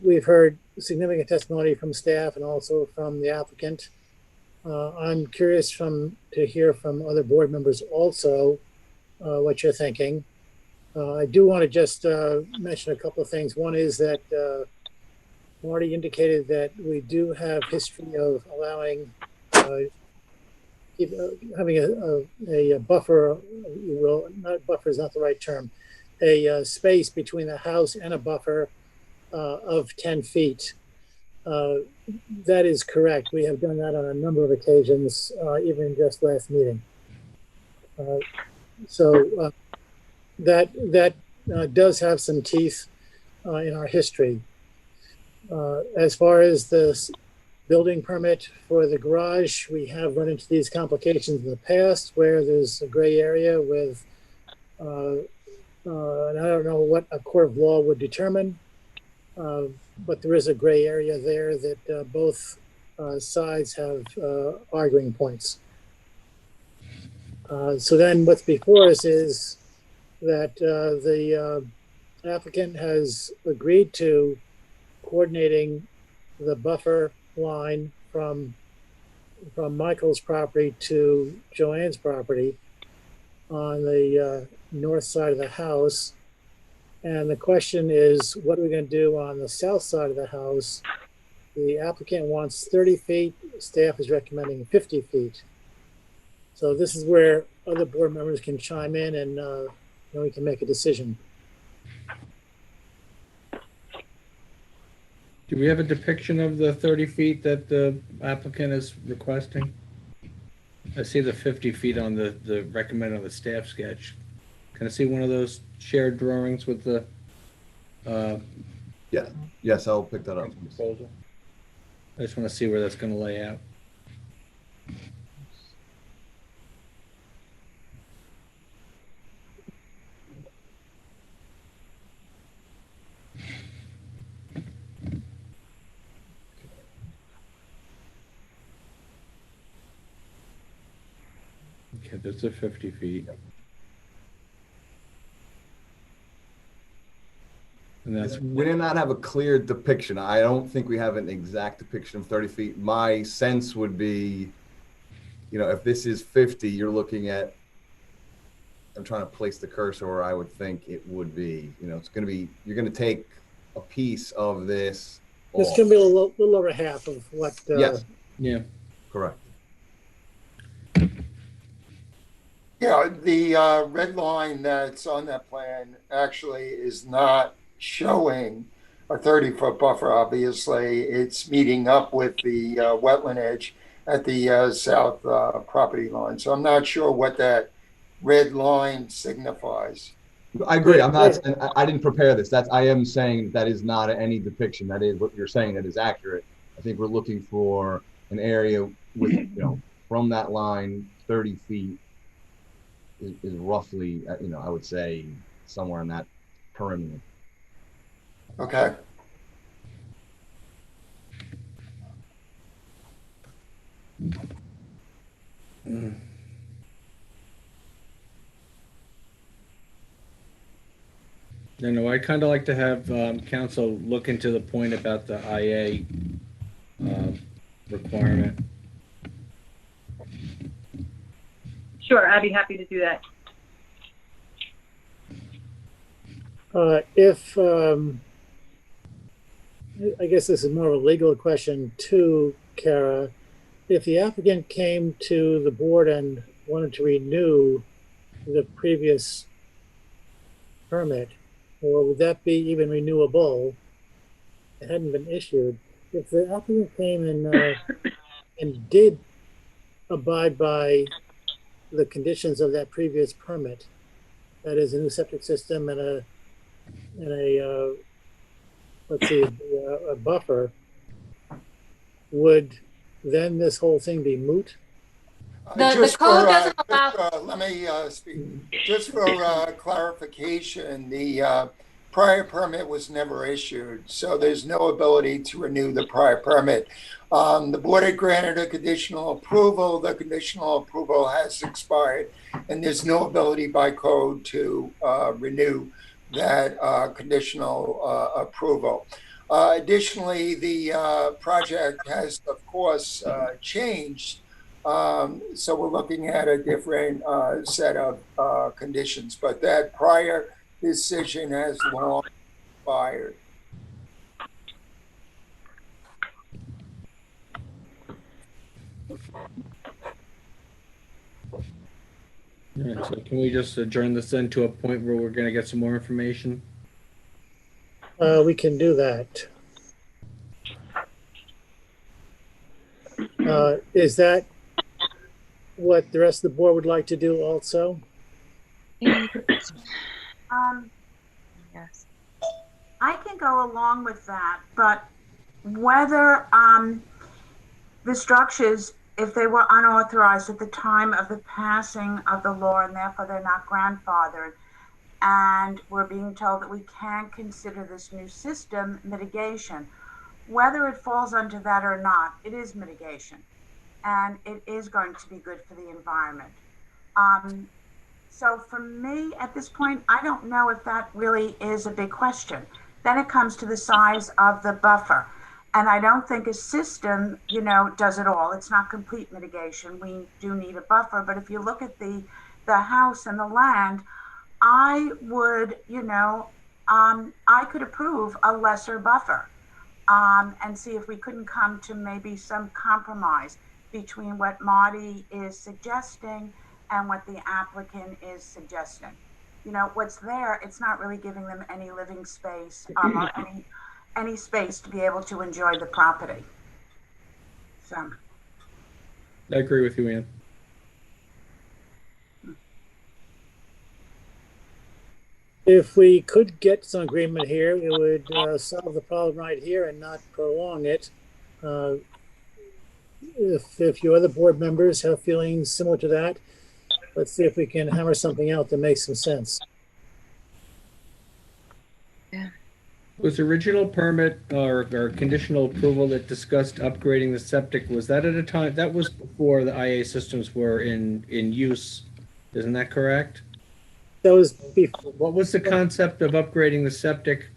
We've heard significant testimony from staff and also from the applicant. I'm curious to hear from other board members also what you're thinking. I do want to just mention a couple of things. One is that Marty indicated that we do have history of allowing having a buffer, not buffer is not the right term, a space between the house and a buffer of 10 feet. That is correct. We have done that on a number of occasions, even just last meeting. So that does have some teeth in our history. As far as the building permit for the garage, we have run into these complications in the past where there's a gray area with, and I don't know what a court of law would determine, but there is a gray area there that both sides have arguing points. So then what's before us is that the applicant has agreed to coordinating the buffer line from Michael's property to Joanne's property on the north side of the house. And the question is, what are we going to do on the south side of the house? The applicant wants 30 feet. Staff is recommending 50 feet. So this is where other board members can chime in and then we can make a decision. Do we have a depiction of the 30 feet that the applicant is requesting? I see the 50 feet on the recommended on the staff sketch. Can I see one of those shared drawings with the Yes, I'll pick that up. proposal? I just want to see where that's going to lay out. Okay, that's a 50 feet. And that's, We did not have a clear depiction. I don't think we have an exact depiction of 30 feet. My sense would be, if this is 50, you're looking at, I'm trying to place the cursor where I would think it would be. It's going to be, you're going to take a piece of this. It's going to be a little over half of what. Yes. yeah. Correct. Yeah, the red line that's on that plan actually is not showing a 30-foot buffer. Obviously, it's meeting up with the wetland edge at the south property line. So I'm not sure what that red line signifies. I agree. I didn't prepare this. I am saying that is not any depiction. That is what you're saying. That is accurate. I think we're looking for an area with, from that line, 30 feet is roughly, I would say somewhere in that perimeter. Okay. I'd kind of like to have council look into the point about the IA requirement. Sure, I'd be happy to do that. If, I guess this is more of a legal question too, Kara. If the applicant came to the board and wanted to renew the previous permit, or would that be even renewable? It hadn't been issued. If the applicant came and did abide by the conditions of that previous permit, that is a new septic system and a buffer, would then this whole thing be moot? The code doesn't allow. Let me speak. Just for clarification, the prior permit was never issued, so there's no ability to renew the prior permit. The board had granted a conditional approval. The conditional approval has expired, and there's no ability by code to renew that conditional approval. Additionally, the project has, of course, changed. So we're looking at a different set of conditions, but that prior decision has long expired. All right, so can we just adjourn this then to a point where we're going to get some more information? We can do that. Is that what the rest of the board would like to do also? Yes. I can go along with that, but whether the structures, if they were unauthorized at the time of the passing of the law and therefore they're not grandfathered, and we're being told that we can consider this new system mitigation, whether it falls under that or not, it is mitigation, and it is going to be good for the environment. So for me at this point, I don't know if that really is a big question. Then it comes to the size of the buffer. And I don't think a system, does it all. It's not complete mitigation. We do need a buffer, but if you look at the house and the land, I would, I could approve a lesser buffer and see if we couldn't come to maybe some compromise between what Marty is suggesting and what the applicant is suggesting. What's there, it's not really giving them any living space or any space to be able to enjoy the property. So. I agree with you, Ann. If we could get some agreement here, it would solve the problem right here and not prolong it. If your other board members have feelings similar to that, let's see if we can hammer something out that makes some sense. Was the original permit or conditional approval that discussed upgrading the septic, was that at a time, that was before the IA systems were in use, isn't that correct? That was before. What was the concept of upgrading the septic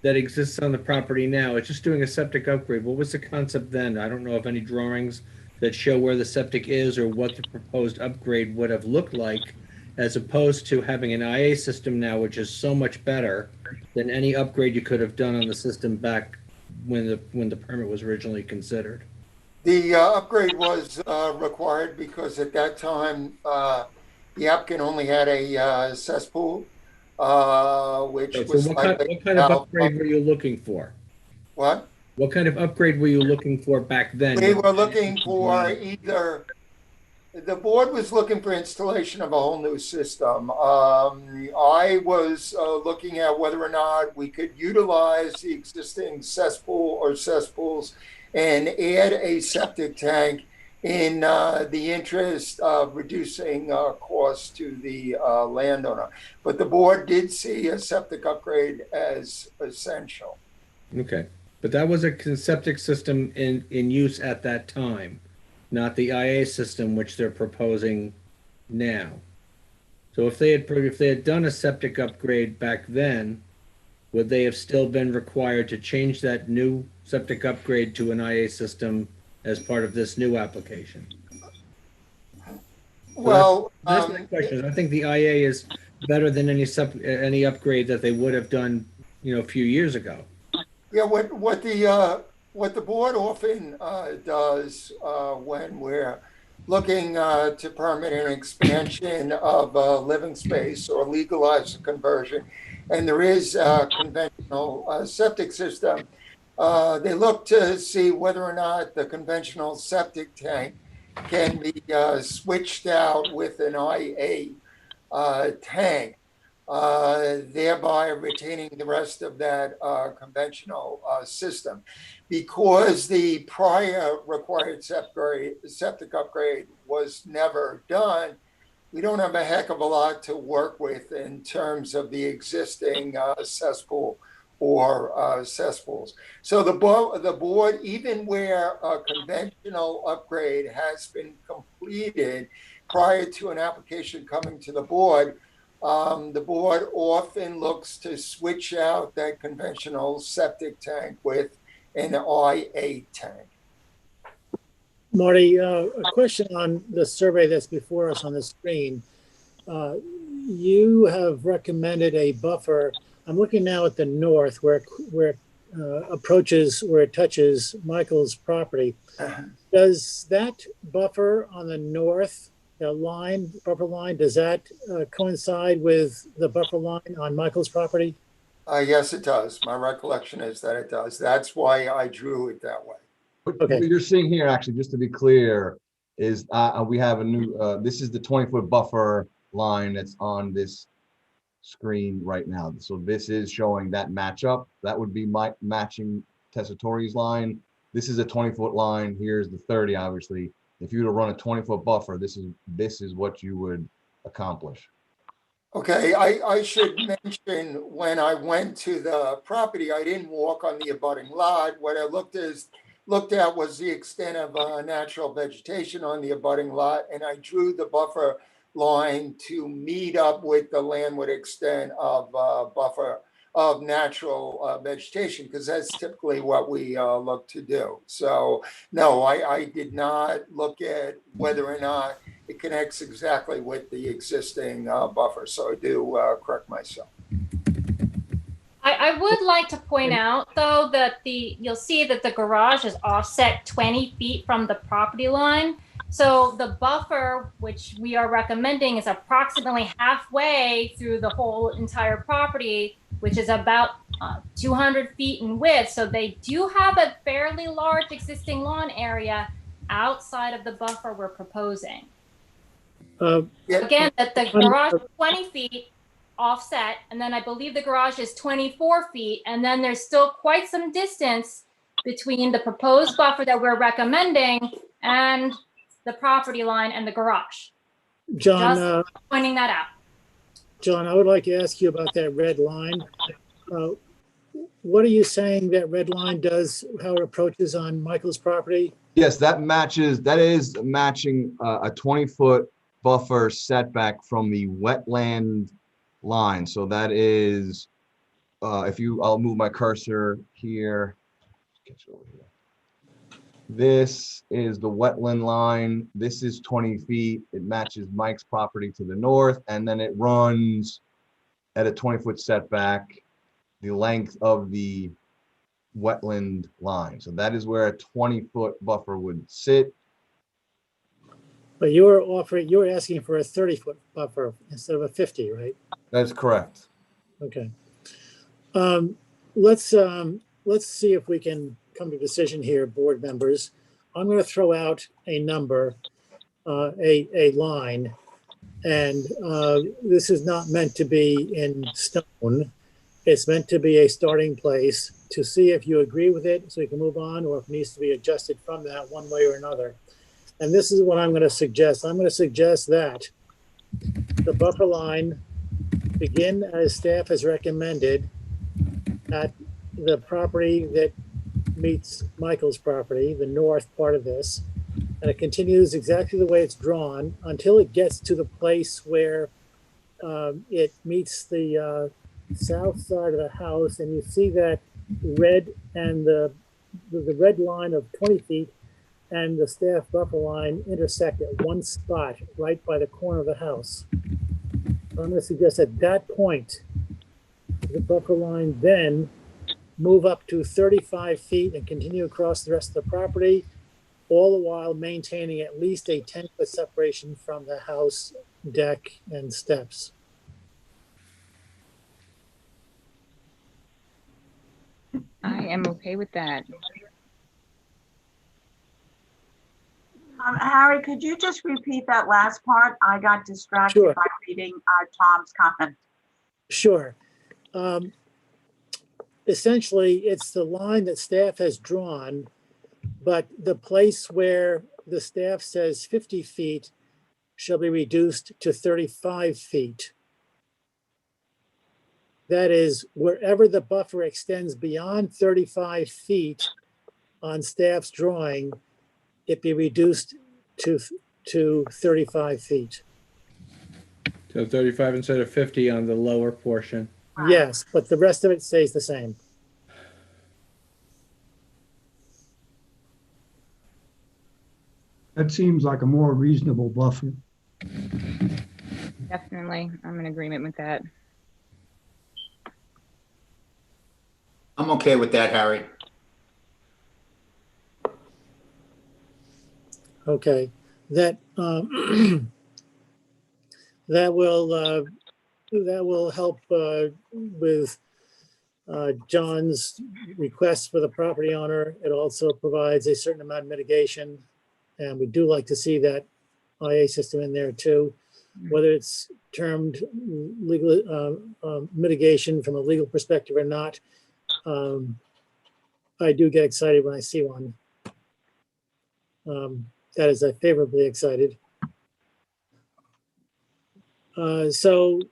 that exists on the property now? It's just doing a septic upgrade. What was the concept then? I don't know of any drawings that show where the septic is or what the proposed upgrade would have looked like, as opposed to having an IA system now, which is so much better than any upgrade you could have done on the system back when the permit was originally considered. The upgrade was required because at that time, the applicant only had a cesspool, which Okay, was so what kind of upgrade were you looking for? What? What kind of upgrade were you looking for back then? We were looking for either, the board was looking for installation of a whole new system. I was looking at whether or not we could utilize the existing cesspool or cesspools and add a septic tank in the interest of reducing costs to the landowner. But the board did see a septic upgrade as essential. Okay, but that was a septic system in use at that time, not the IA system which they're proposing now. So if they had done a septic upgrade back then, would they have still been required to change that new septic upgrade to an IA system as part of this new application? Well, that's my question. I think the IA is better than any upgrade that they would have done, a few years ago. Yeah, what the board often does when we're looking to permit an expansion of living space or legalize a conversion, and there is a conventional septic system, they look to see whether or not the conventional septic tank can be switched out with an IA tank, thereby retaining the rest of that conventional system. Because the prior required septic upgrade was never done, we don't have a heck of a lot to work with in terms of the existing cesspool or cesspools. So the board, even where a conventional upgrade has been completed prior to an application coming to the board often looks to switch out that conventional septic tank with an IA tank. Marty, a question on the survey that's before us on the screen. You have recommended a buffer. I'm looking now at the north where it touches Michael's property. Does that buffer on the north, buffer line, does that coincide with the buffer line on Michael's property? Yes, it does. My recollection is that it does. That's why I drew it that way. Okay. What you're seeing here, actually, just to be clear, is we have a new, this is the 20-foot buffer line that's on this screen right now. So this is showing that matchup. That would be matching Tessitore's line. This is a 20-foot line. Here's the 30, obviously. If you were to run a 20-foot buffer, this is what you would accomplish. Okay, I should mention when I went to the property, I didn't walk on the abutting lot. What I looked at was the extent of natural vegetation on the abutting lot, and I drew the buffer line to meet up with the landward extent of buffer of natural vegetation, because that's typically what we look to do. So no, I did not look at whether or not it connects exactly with the existing buffer. So I do correct myself. I would like to point out, though, that you'll see that the garage is offset 20 feet from the property line. So the buffer, which we are recommending, is approximately halfway through the whole entire property, which is about 200 feet in width. So they do have a fairly large existing lawn area outside of the buffer we're proposing. Again, that the garage is 20 feet offset, and then I believe the garage is 24 feet, and then there's still quite some distance between the proposed buffer that we're recommending and the property line and the garage. John, Just pointing that out. John, I would like to ask you about that red line. What are you saying that red line does, how it approaches on Michael's property? Yes, that is matching a 20-foot buffer setback from the wetland line. So that is, I'll move my cursor here. Get you over here. This is the wetland line. This is 20 feet. It matches Mike's property to the north, and then it runs at a 20-foot setback, the length of the wetland line. So that is where a 20-foot buffer would sit. But you were asking for a 30-foot buffer instead of a 50, right? That's correct. Okay. Let's see if we can come to a decision here, board members. I'm going to throw out a number, a line, and this is not meant to be in stone. It's meant to be a starting place to see if you agree with it so you can move on, or if it needs to be adjusted from that one way or another. And this is what I'm going to suggest. I'm going to suggest that the buffer line begin as staff has recommended at the property that meets Michael's property, the north part of this, and it continues exactly the way it's drawn until it gets to the place where it meets the south side of the house, and you see that red and the red line of 20 feet and the staff buffer line intersect at one spot right by the corner of the house. I'm going to suggest at that point, the buffer line then move up to 35 feet and continue across the rest of the property, all the while maintaining at least a 10-foot separation from the house, deck, and steps. I am okay with that. Harry, could you just repeat that last part? I got distracted Sure. by reading Tom's comment. Sure. Essentially, it's the line that staff has drawn, but the place where the staff says 50 feet shall be reduced to 35 feet. That is, wherever the buffer extends beyond 35 feet on staff's drawing, it be reduced to 35 feet. So 35 instead of 50 on the lower portion. Yes, but the rest of it stays the same. That seems like a more reasonable buffer. Definitely. I'm in agreement with that. I'm okay with that, Harry. Okay, that that will help with John's request for the property owner. It also provides a certain amount of mitigation, and we do like to see that IA system in there too, whether it's termed legal mitigation from a legal perspective or not. I do get excited when I see one. That is, I'm favorably excited. So,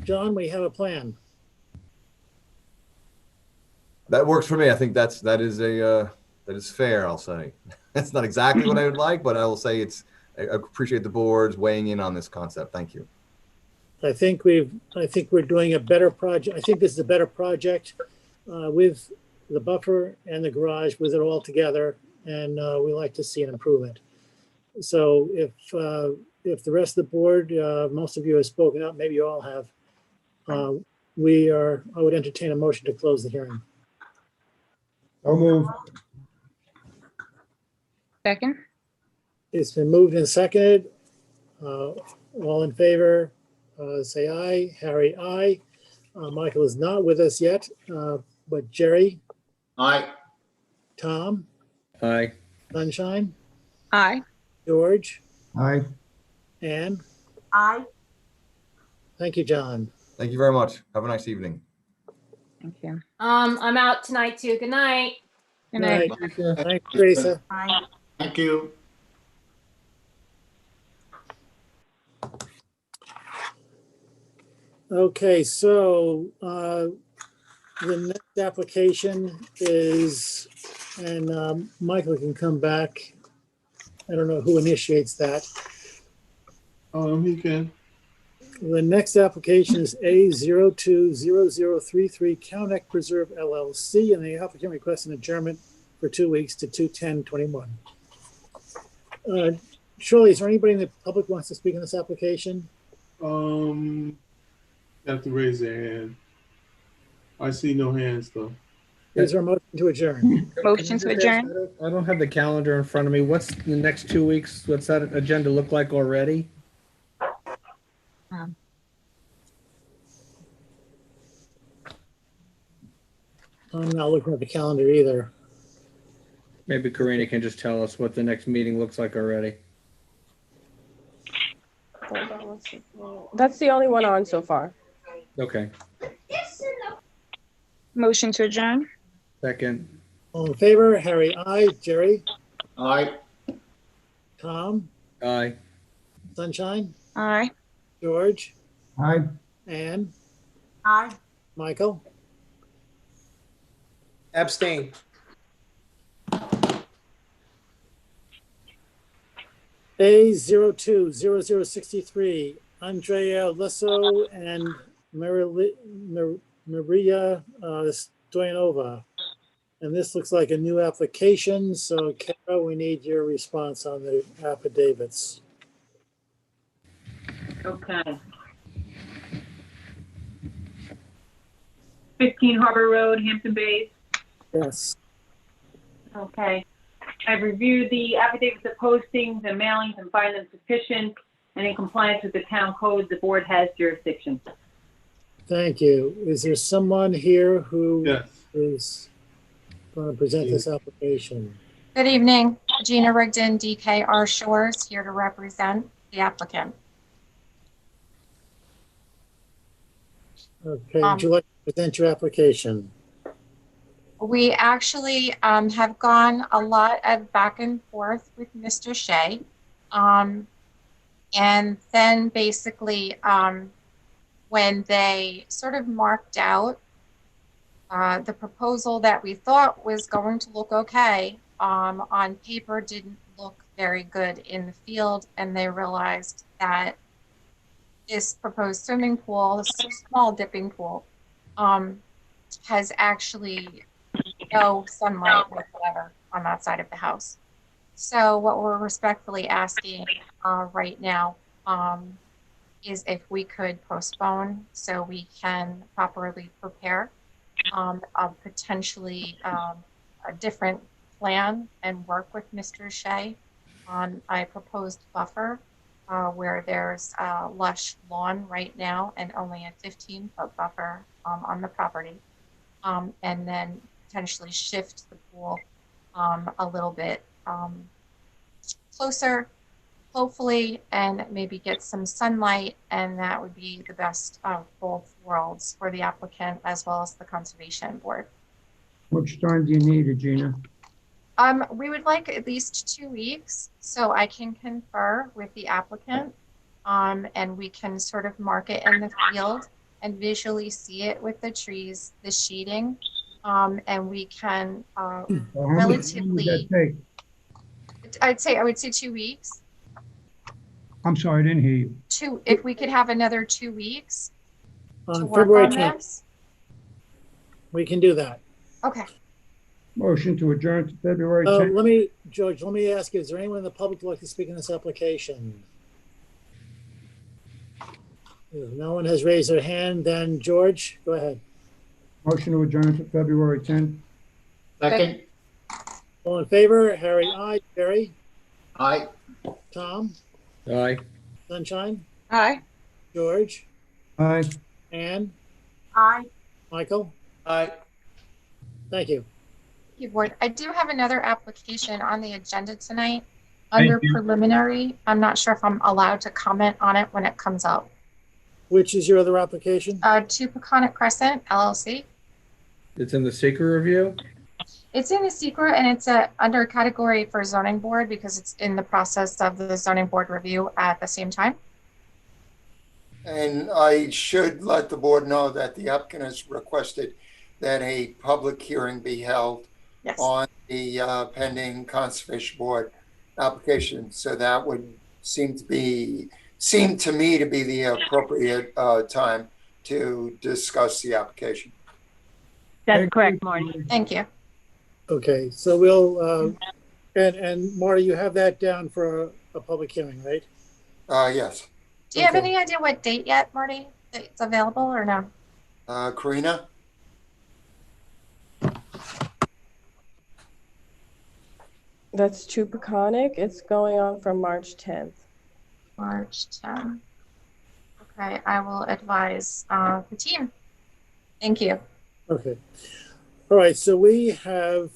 John, we have a plan. That works for me. I think that is fair, I'll say. That's not exactly what I would like, but I will say I appreciate the board's weighing in on this concept. Thank you. I think we're doing a better project. I think this is a better project with the buffer and the garage, with it all together, and we like to see an improvement. So if the rest of the board, most of you have spoken up, maybe you all have, I would entertain a motion to close the hearing. I'll move. Second? It's been moved and seconded. All in favor, say aye. Harry, aye. Michael is not with us yet, but Jerry, Aye. Tom, Aye. Sunshine, Aye. George, Aye. Ann, Aye. Thank you, John. Thank you very much. Have a nice evening. Thank you. I'm out tonight too. Good night. Good night. Thanks, Teresa. Aye. Thank you. Okay, so the next application is, and Michael can come back. I don't know who initiates that. He can. The next application is A020033 Cowneck Preserve LLC, and the applicant requests an adjournment for 2 weeks to 2/10/21. Shirley, is there anybody in the public who wants to speak on this application? Have to raise their hand. I see no hands though. Is there a motion to adjourn? Motion to adjourn? I don't have the calendar in front of me. What's the next 2 weeks? What's that agenda look like already? I'm not looking at the calendar either. Maybe Karina can just tell us what the next meeting looks like already. Hold on, let's see. That's the only one on so far. Okay. Motion to adjourn? Second. All in favor? Harry, aye. Jerry? Aye. Tom? Aye. Sunshine? Aye. George? Aye. Ann? Aye. Michael? Abstain. A020063 Andrea Lesso and Maria Stoyanova. And this looks like a new application, so Kara, we need your response on the affidavits. Okay. 15 Harbor Road, Hampton Bays. Yes. Okay. I've reviewed the affidavits of posting, the mailings, and find them sufficient and in compliance with the town code. The board has jurisdiction. Thank you. Is there someone here who Yes. is going to present this application? Good evening, Gina Rigdon, DKR Shores, here to represent the applicant. Okay, would you like to present your application? We actually have gone a lot of back and forth with Mr. Shea. And then basically, when they sort of marked out the proposal that we thought was going to look okay, on paper didn't look very good in the field, and they realized that this proposed swimming pool, this small dipping pool, has actually no sunlight whatsoever on that side of the house. So what we're respectfully asking right now is if we could postpone so we can properly prepare a potentially a different plan and work with Mr. Shea on a proposed buffer where there's lush lawn right now and only a 15-foot buffer on the property. And then potentially shift the pool a little bit closer, hopefully, and maybe get some sunlight, and that would be the best of both worlds for the applicant as well as the conservation board. How much time do you need, Gina? We would like at least 2 weeks so I can confer with the applicant and we can sort of mark it in the field and visually see it with the trees, the sheeting, and we can relatively, I would say 2 weeks. I'm sorry, I didn't hear you. If we could have another 2 weeks to On work February on 10th, this. we can do that. Okay. Motion to adjourn to February Oh, 10th. George, let me ask you, is there anyone in the public who'd like to speak on this application? If no one has raised their hand, then George, go ahead. Motion to adjourn to February 10th. Second. All in favor? Harry, aye. Jerry? Aye. Tom? Aye. Sunshine? Aye. George? Aye. Ann? Aye. Michael? Aye. Thank you. Thank you, board. I do have another application on the agenda tonight under preliminary. I'm not sure if I'm allowed to comment on it when it comes up. Which is your other application? 2 Peconic Crescent LLC. It's in the seeker review? It's in the secret and it's under a category for zoning board because it's in the process of the zoning board review at the same time. And I should let the board know that the applicant has requested that a public hearing be held Yes. on the pending Conservation Board application. So that would seem to me to be the appropriate time to discuss the application. That's correct, Marty. Thank you. Okay, so we'll, and Marty, you have that down for a public hearing, right? Yes. Do you have Okay. any idea what date yet, Marty? That it's available or no? Karina? That's 2 Peconic. It's going on from March 10th. March 10. Okay, I will advise the team. Thank you. Okay. All right, so we have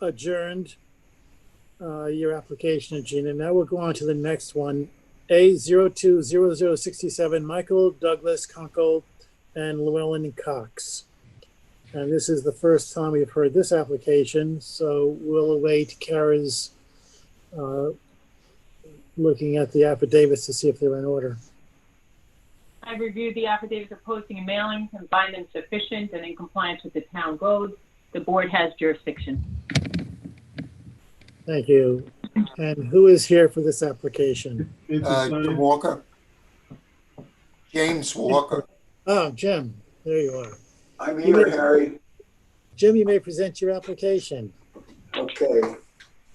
adjourned your application, Gina. Now we'll go on to the next one. A020067, Michael Douglas Conkle and Llewellyn Cox. And this is the first time we've heard this application, so we'll await Kara's looking at the affidavits to see if they're in order. I reviewed the affidavits of posting and mailing and find them sufficient and in compliance with the town code. The board has jurisdiction. Thank you. And who is here for this application? Jim Walker. James Walker. Oh, Jim, there you are. I'm here, Harry. Jim, you may present your application. Okay.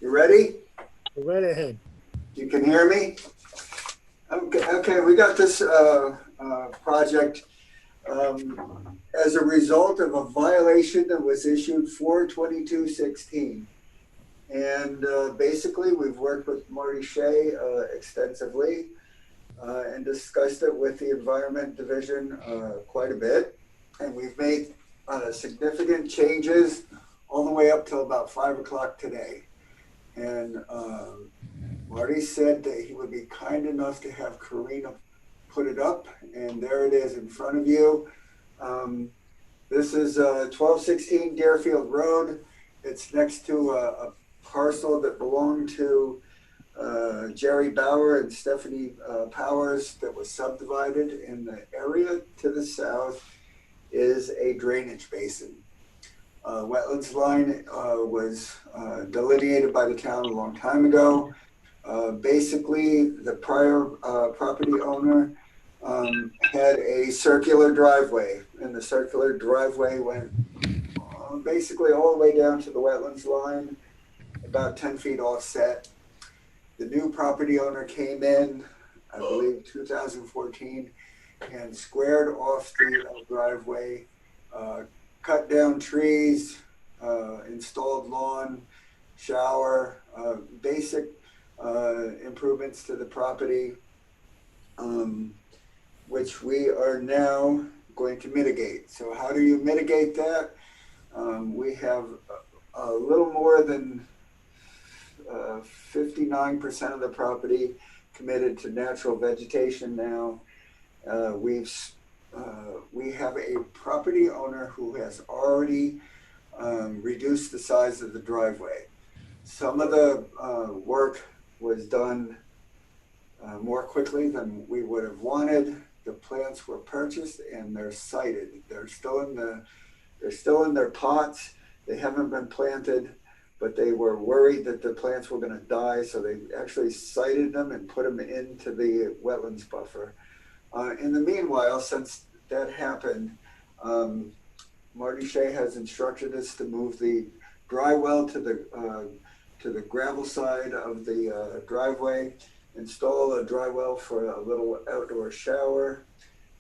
You ready? Go right ahead. You can hear me? Okay, we got this project as a result of a violation that was issued 4/22/16. And basically, we've worked with Marty Shea extensively and discussed it with the Environment Division quite a bit. And we've made significant changes all the way up till about 5 o'clock today. And Marty said that he would be kind enough to have Karina put it up, and there it is in front of you. This is 1216 Deerfield Road. It's next to a parcel that belonged to Jerry Bauer and Stephanie Powers that was subdivided. In the area to the south is a drainage basin. Wetlands line was delineated by the town a long time ago. Basically, the prior property owner had a circular driveway, and the circular driveway went basically all the way down to the wetlands line, about 10 feet offset. The new property owner came in, I believe 2014, and squared off the driveway, cut down trees, installed lawn, shower, basic improvements to the property, which we are now going to mitigate. So how do you mitigate that? We have a little more than 59% of the property committed to natural vegetation now. We have a property owner who has already reduced the size of the driveway. Some of the work was done more quickly than we would have wanted. The plants were purchased and they're sited. They're still in their pots. They haven't been planted, but they were worried that the plants were going to die, so they actually sited them and put them into the wetlands buffer. In the meanwhile, since that happened, Marty Shea has instructed us to move the dry well to the gravel side of the driveway, install a dry well for a little outdoor shower,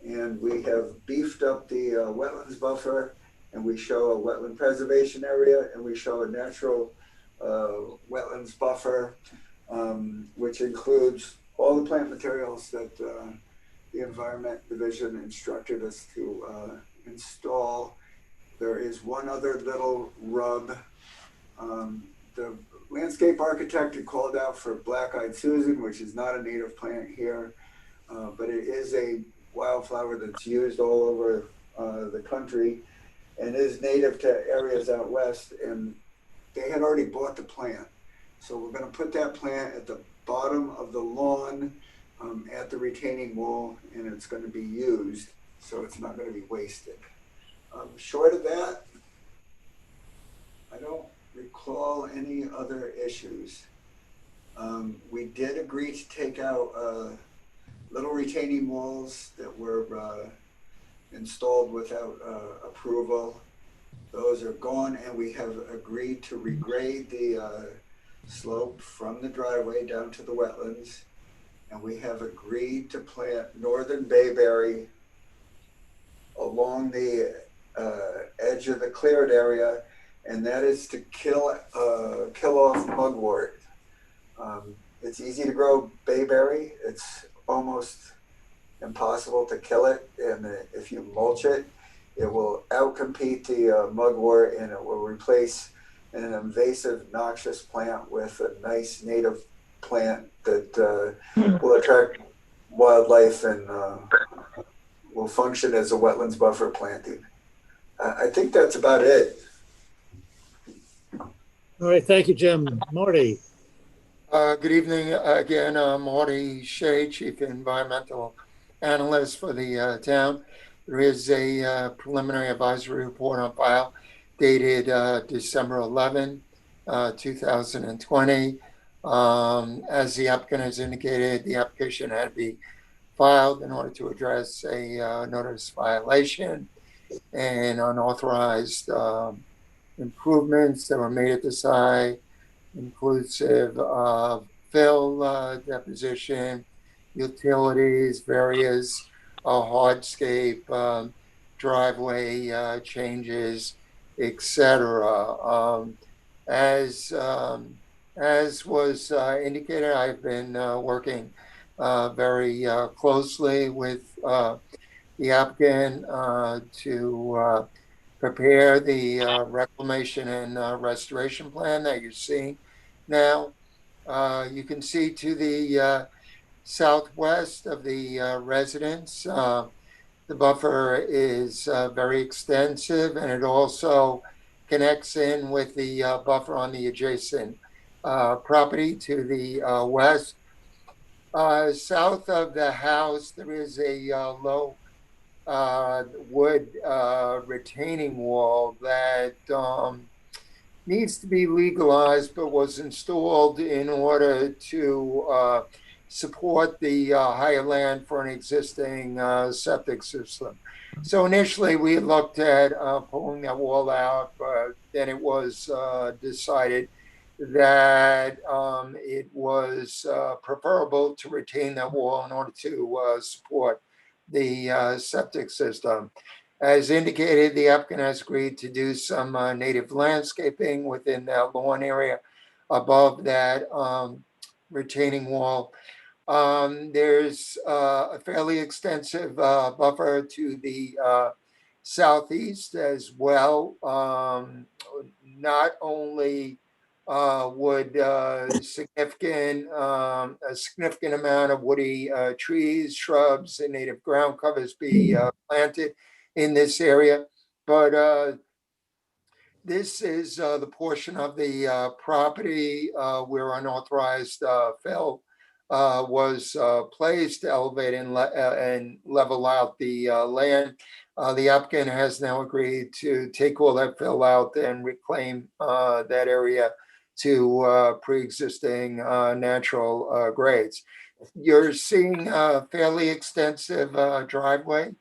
and we have beefed up the wetlands buffer, and we show a wetland preservation area, and we show a natural wetlands buffer, which includes all the plant materials that the Environment Division instructed us to install. There is one other little rub. The landscape architect had called out for black-eyed Susan, which is not a native plant here, but it is a wildflower that's used all over the country and is native to areas out west. And they had already bought the plant. So we're going to put that plant at the bottom of the lawn at the retaining wall, and it's going to be used, so it's not going to be wasted. Short of that, I don't recall any other issues. We did agree to take out little retaining walls that were installed without approval. Those are gone, and we have agreed to regrade the slope from the driveway down to the wetlands. And we have agreed to plant northern bayberry along the edge of the cleared area, and that is to kill off mugwort. It's easy to grow bayberry. It's almost impossible to kill it, and if you mulch it, it will outcompete the mugwort, and it will replace an invasive, noxious plant with a nice native plant that will attract wildlife and will function as a wetlands buffer planting. I think that's about it. All right, thank you, Jim. Marty? Good evening again. Marty Shea, Chief Environmental Analyst for the town. There is a preliminary advisory report on file dated December 11, 2020. As the applicant has indicated, the application had to be filed in order to address a notice violation and unauthorized improvements that were made at the site, inclusive of fill deposition, utilities, various hardscape, driveway changes, etc. As was indicated, I've been working very closely with the applicant to prepare the reclamation and restoration plan that you're seeing now. You can see to the southwest of the residence, the buffer is very extensive, and it also connects in with the buffer on the adjacent property to the west. South of the house, there is a low wood retaining wall that needs to be legalized, but was installed in order to support the higher land for an existing septic system. So initially we looked at pulling that wall out, but then it was decided that it was preferable to retain that wall in order to support the septic system. As indicated, the applicant has agreed to do some native landscaping within that lawn area above that retaining wall. There's a fairly extensive buffer to the southeast as well. Not only would a significant amount of woody trees, shrubs, and native ground covers be planted in this area, but this is the portion of the property where unauthorized fill was placed to elevate and level out the land. The applicant has now agreed to take all that fill out and reclaim that area to pre-existing natural grades. You're seeing a fairly extensive driveway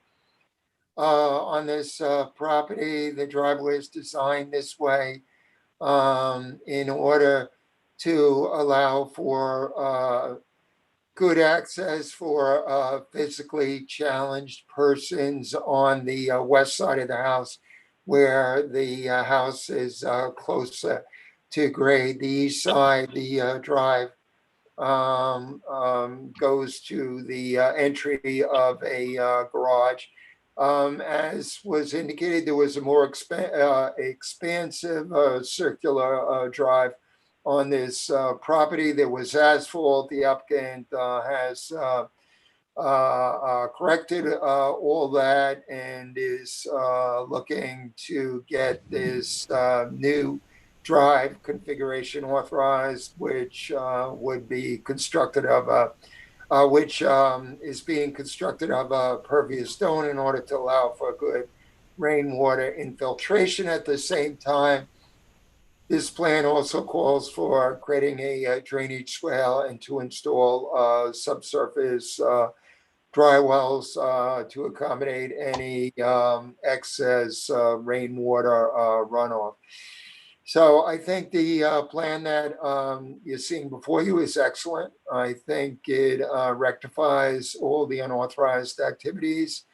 on this property. The driveway is designed this way in order to allow for good access for physically challenged persons on the west side of the house, where the house is closer to grade. The east side, the drive goes to the entry of a garage. As was indicated, there was a more expansive circular drive on this property. There was asphalt. The applicant has corrected all that and is looking to get this new drive configuration authorized, which would be constructed of which is being constructed of pervious stone in order to allow for good rainwater infiltration. At the same time, this plan also calls for creating a drainage swale and to install subsurface dry wells to accommodate any excess rainwater runoff. So I think the plan that you're seeing before you is excellent. I think it rectifies all the unauthorized activities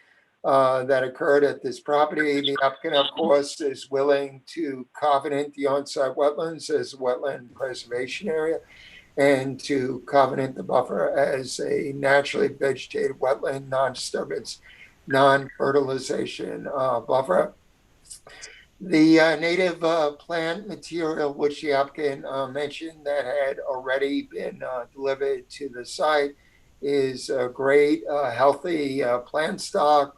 that occurred at this property. The applicant, of course, is willing to covenant the on-site wetlands as a wetland preservation area and to covenant the buffer as a naturally vegetated wetland, non-disturbance, non-fertilization buffer. The native plant material, which the applicant mentioned that had already been delivered to the site, is a great, healthy plant stock.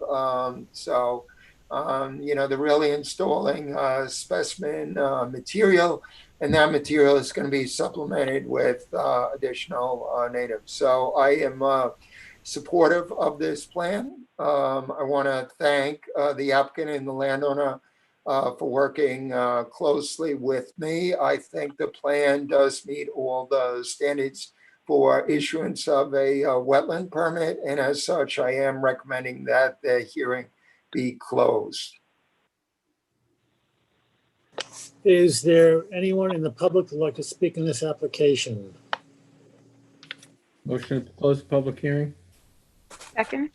They're really installing specimen material, and that material is going to be supplemented with additional natives. So I am supportive of this plan. I want to thank the applicant and the landowner for working closely with me. I think the plan does meet all the standards for issuance of a wetland permit, and as such, I am recommending that the hearing be closed. Is there anyone in the public who'd like to speak in this application? Motion to close the public hearing? Second?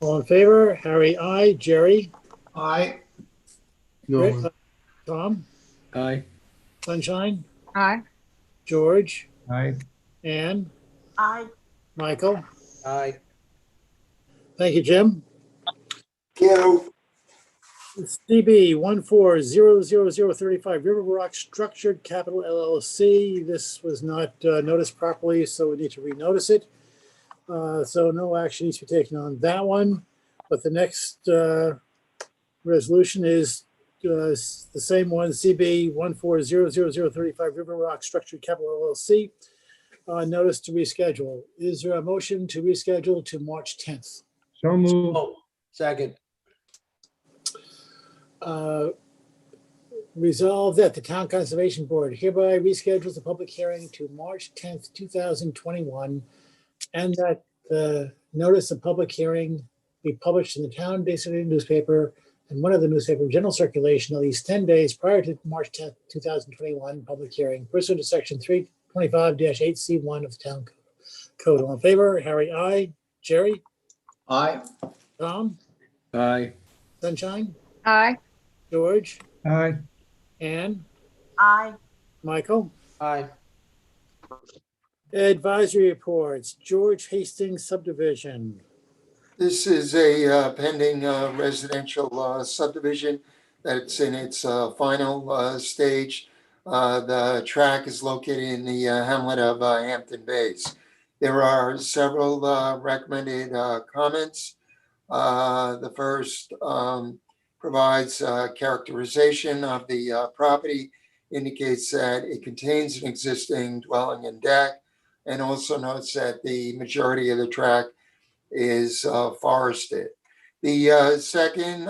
All in favor? Harry, aye. Jerry? Aye. Rick? Tom? Aye. Sunshine? Aye. George? Aye. Ann? Aye. Michael? Aye. Thank you, Jim. You. CB 1400035 River Rock Structured Capital LLC. This was not noticed properly, so we need to renotice it. So no action needs to be taken on that one. But the next resolution is the same one, CB 1400035 River Rock Structured Capital LLC. Notice to reschedule. Is there a motion to reschedule to March 10th? So moved. Oh, second. Resolved that the Town Conservation Board hereby reschedules the public hearing to March 10th, 2021, and that the notice of public hearing be published in the town designated newspaper and one of the newspaper general circulation at least 10 days prior to March 10th, 2021 public hearing pursuant to section 325-8C1 of the town code. All in favor? Harry, aye. Jerry? Aye. Tom? Aye. Sunshine? Aye. George? Aye. Ann? Aye. Michael? Aye. Advisory reports. George Hastings subdivision. This is a pending residential subdivision that's in its final stage. The track is located in the hamlet of Hampton Bays. There are several recommended comments. The first provides characterization of the property, indicates that it contains an existing dwelling and deck, and also notes that the majority of the tract is forested. The second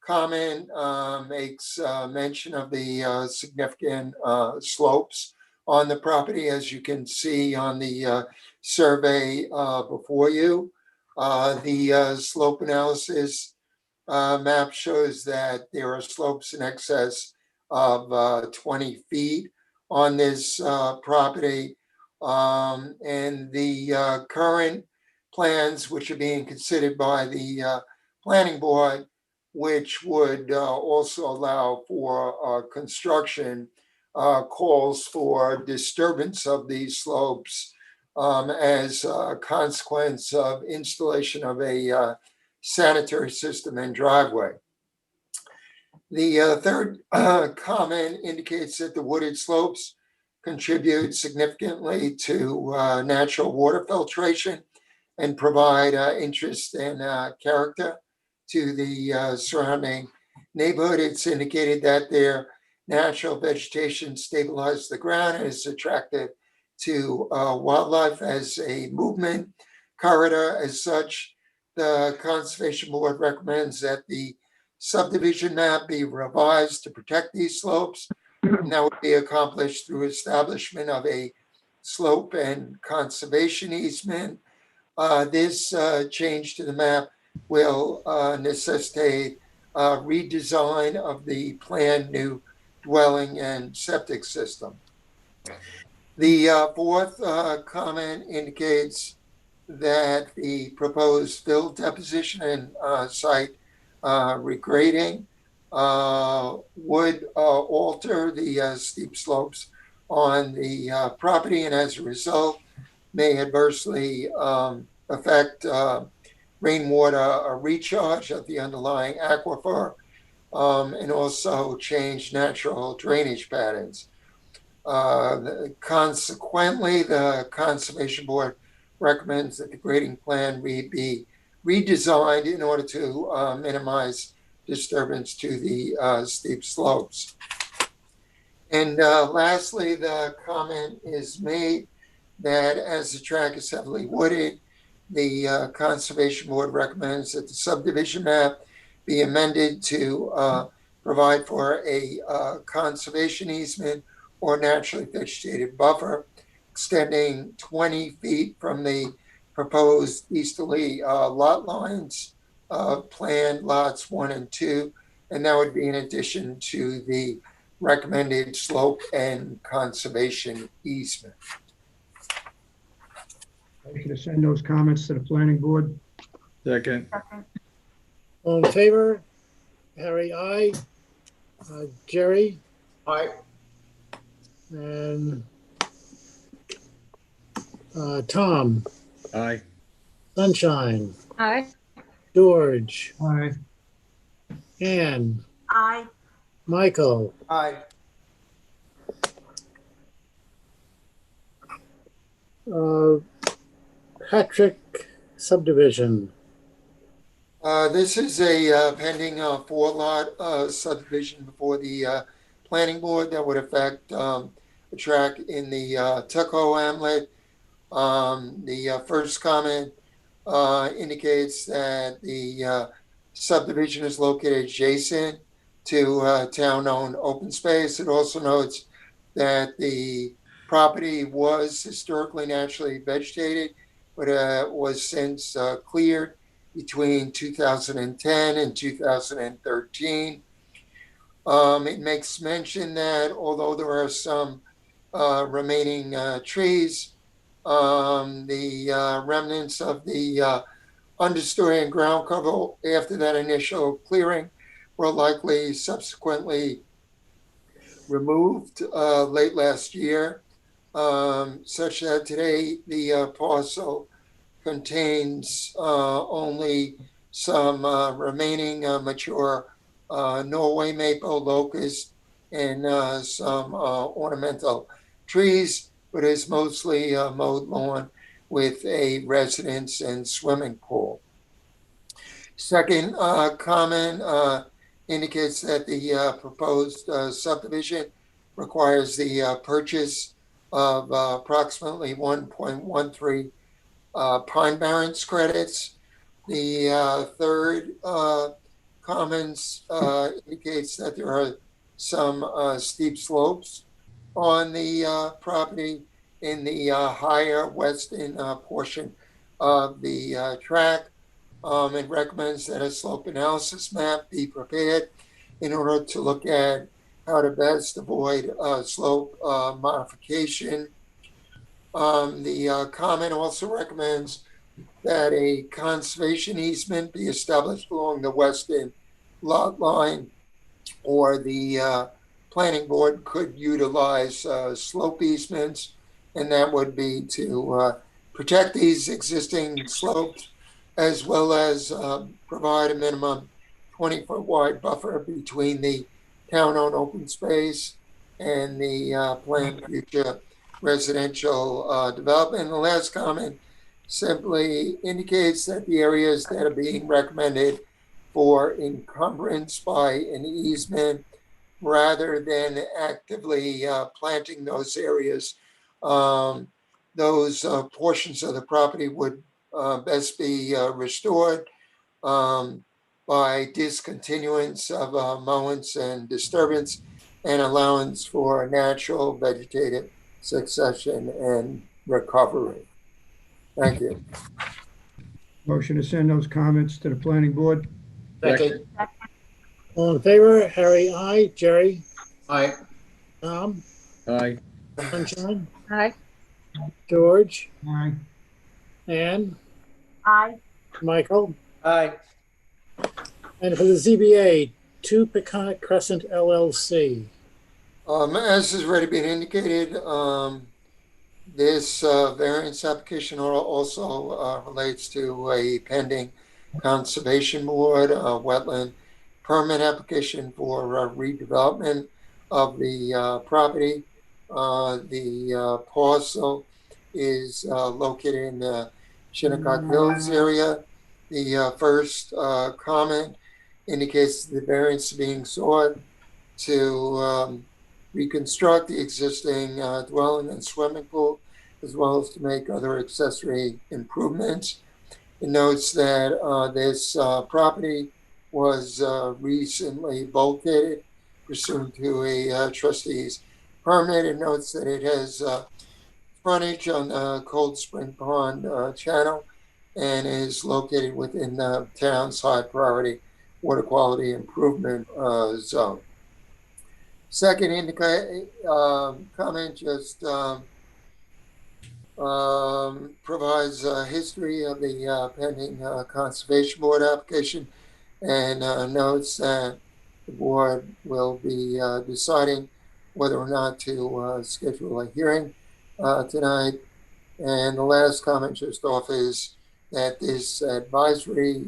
comment makes mention of the significant slopes on the property, as you can see on the survey before you. The slope analysis map shows that there are slopes in excess of 20 feet on this property. And the current plans, which are being considered by the planning board, which would also allow for construction, calls for disturbance of these slopes as a consequence of installation of a sanitary system and driveway. The third comment indicates that the wooded slopes contribute significantly to natural water filtration and provide interest and character to the surrounding neighborhood. It's indicated that their natural vegetation stabilizes the ground and is attractive to wildlife as a movement corridor. As such, the Conservation Board recommends that the subdivision map be revised to protect these slopes. And that would be accomplished through establishment of a slope and conservation easement. This change to the map will necessitate redesign of the planned new dwelling and septic system. The fourth comment indicates that the proposed fill deposition and site regrading would alter the steep slopes on the property, and as a result may adversely affect rainwater recharge of the underlying aquifer, and also change natural drainage patterns. Consequently, the Conservation Board recommends that the grading plan be redesigned in order to minimize disturbance to the steep slopes. And lastly, the comment is made that as the track is heavily wooded, the Conservation Board recommends that the subdivision map be amended to provide for a conservation easement or naturally vegetated buffer extending 20 feet from the proposed easterly lot lines of planned lots 1 and 2, and that would be in addition to the recommended slope and conservation easement. Motion to send those comments to the planning board. Second. All in favor? Harry, aye. Jerry? Aye. And Tom? Aye. Sunshine? Aye. George? Aye. Ann? Aye. Michael? Aye. Patrick subdivision. This is a pending 4-lot subdivision before the planning board that would affect a track in the Tuckahoe Hamlet. The first comment indicates that the subdivision is located adjacent to town-owned open space. It also notes that the property was historically naturally vegetated, but was since cleared between 2010 and 2013. It makes mention that although there are some remaining trees, the remnants of the understory and ground cover after that initial clearing were likely subsequently removed late last year, such that today the parcel contains only some remaining mature Norway maple, locust, and some ornamental trees, but is mostly mowed lawn with a residence and swimming pool. Second comment indicates that the proposed subdivision requires the purchase of approximately 1.13 Pine Barrens credits. The third comments indicates that there are some steep slopes on the property in the higher western portion of the track. It recommends that a slope analysis map be prepared in order to look at how to best avoid slope modification. The comment also recommends that a conservation easement be established along the western lot line, or the planning board could utilize slope easements, and that would be to protect these existing slopes, as well as provide a minimum 20-foot wide buffer between the town-owned open space and the planned future residential development. And the last comment simply indicates that the areas that are being recommended for encumbrance by an easement rather than actively planting those areas, those portions of the property would best be restored by discontinuance of mowings and disturbance and allowance for natural vegetative succession and recovery. Thank you. Motion to send those comments to the planning board. Second. All in favor? Harry, I. Jerry, Aye. Tom, Aye. Sunshine, Aye. George, Aye. Ann, Aye. Michael. Aye. And for the ZBA, 2 Peconic Crescent LLC. As has already been indicated, this variance application also relates to a pending Conservation Board wetland permit application for redevelopment of the property. The parcel is located in the Shinnecock Hills area. The first comment indicates the variance being sought to reconstruct the existing dwelling and swimming pool, as well as to make other accessory improvements. It notes that this property was recently bulkheaded pursuant to a trustee's permit. It notes that it has frontage on the Cold Spring Pond channel and is located within the town's high priority water quality improvement zone. Second comment just provides a history of the pending Conservation Board application and notes that the board will be deciding whether or not to schedule a hearing tonight. And the last comment just offers that this advisory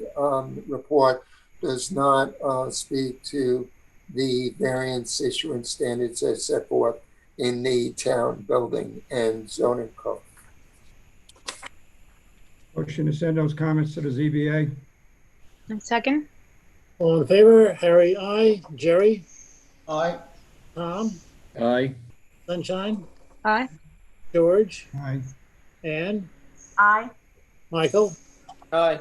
report does not speak to the variance issuance standards as set forth in the town building and zoning code. Motion to send those comments to the ZBA. Second. All in favor? Harry, I. Jerry, Aye. Tom, Aye. Sunshine, Aye. George, Aye. Ann, Aye. Michael. Aye.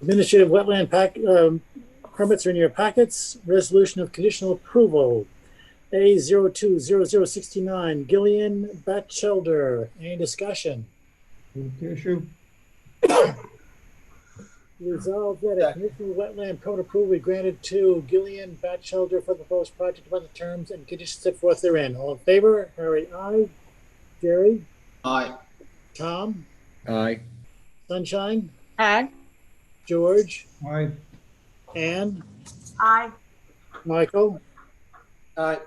Administrative wetland permits are in your packets. Resolution of conditional approval. A020069, Gillian Batchelder. Any discussion? Move the issue. Resolved that a conditional wetland permit approval be granted to Gillian Batchelder for the proposed project about the terms and conditions set forth therein. All in favor? Harry, I. Jerry, Aye. Tom, Aye. Sunshine, Aye. George, Aye. Ann, Aye. Michael. Aye.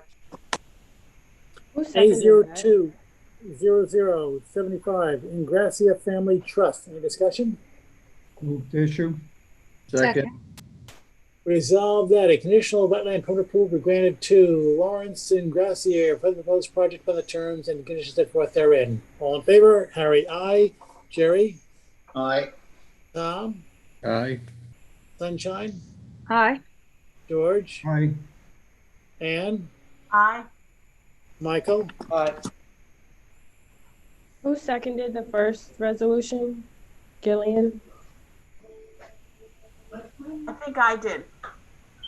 Who seconded that? A020075, Ingracia Family Trust. Any discussion? Move the issue. Second. Resolved that a conditional wetland permit approval be granted to Lawrence Ingracia for the proposed project by the terms and conditions set forth therein. All in favor? Harry, I. Jerry, Aye. Tom, Aye. Sunshine, Aye. George, Aye. Ann, Aye. Michael. Aye. Who seconded the first resolution? Gillian? I think I did.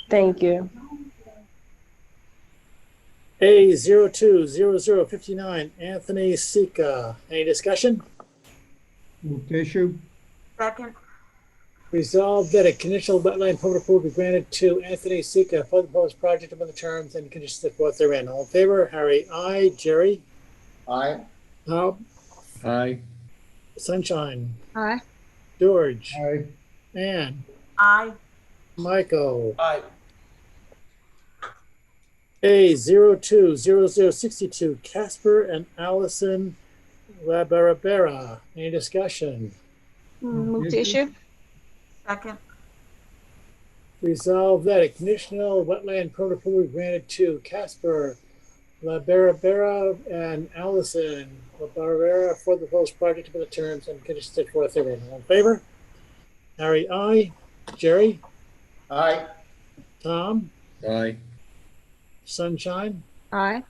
Thank you. A020059, Anthony Sika. Any discussion? Move the issue. Second. Resolved that a conditional wetland permit approval be granted to Anthony Sika for the proposed project upon the terms and conditions set forth therein. All in favor? Harry, I. Jerry, Aye. Tom, Aye. Sunshine, Aye. George, Aye. Ann, Aye. Michael. Aye. A020062, Casper and Allison Labarabera. Any discussion? Move the issue. Second. Resolved that a conditional wetland permit approval be granted to Casper La Barabara and Allison. La Barabara for the proposed project for the terms and conditions set forth therein. All in favor? Harry, I. Jerry, Aye. Tom, Aye. Sunshine, Aye.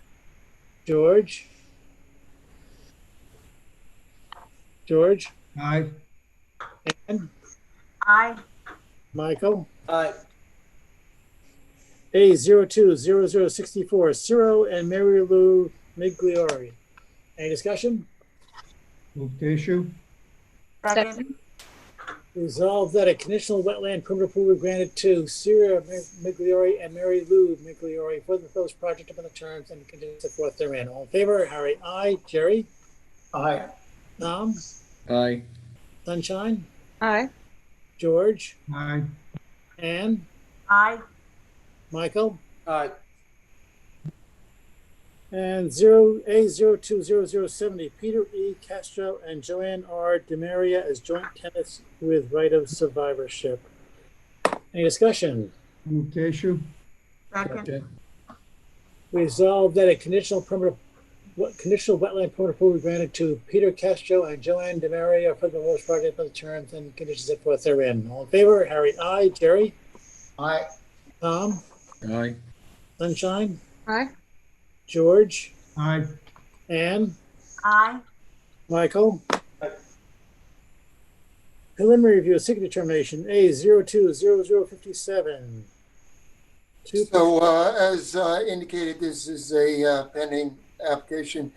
George. George, Aye. Ann, Aye. Michael. Aye. A020064, Ciro and Mary Lou Migliori. Any discussion? Move to issue. Second. Resolved that a conditional wetland permit approval granted to Ciro Migliori and Mary Lou Migliori for the proposed project upon the terms and conditions set forth therein. All in favor? Harry, I. Jerry, Aye. Tom, Aye. Sunshine, Aye. George, Aye. Ann, Aye. Michael. Aye. And A020070, Peter E. Castro and Joanne R. DeMaria as joint tenants with right of survivorship. Any discussion? Move to issue. Second. Resolved that a conditional wetland permit approval granted to Peter Castro and Joanne DeMaria for the proposed project for the terms and conditions set forth therein. All in favor? Harry, I. Jerry, Aye. Tom, Aye. Sunshine, Aye. George, Aye. Ann, Aye. Michael. Preliminary review of secret determination A020057. So as indicated, this is a pending application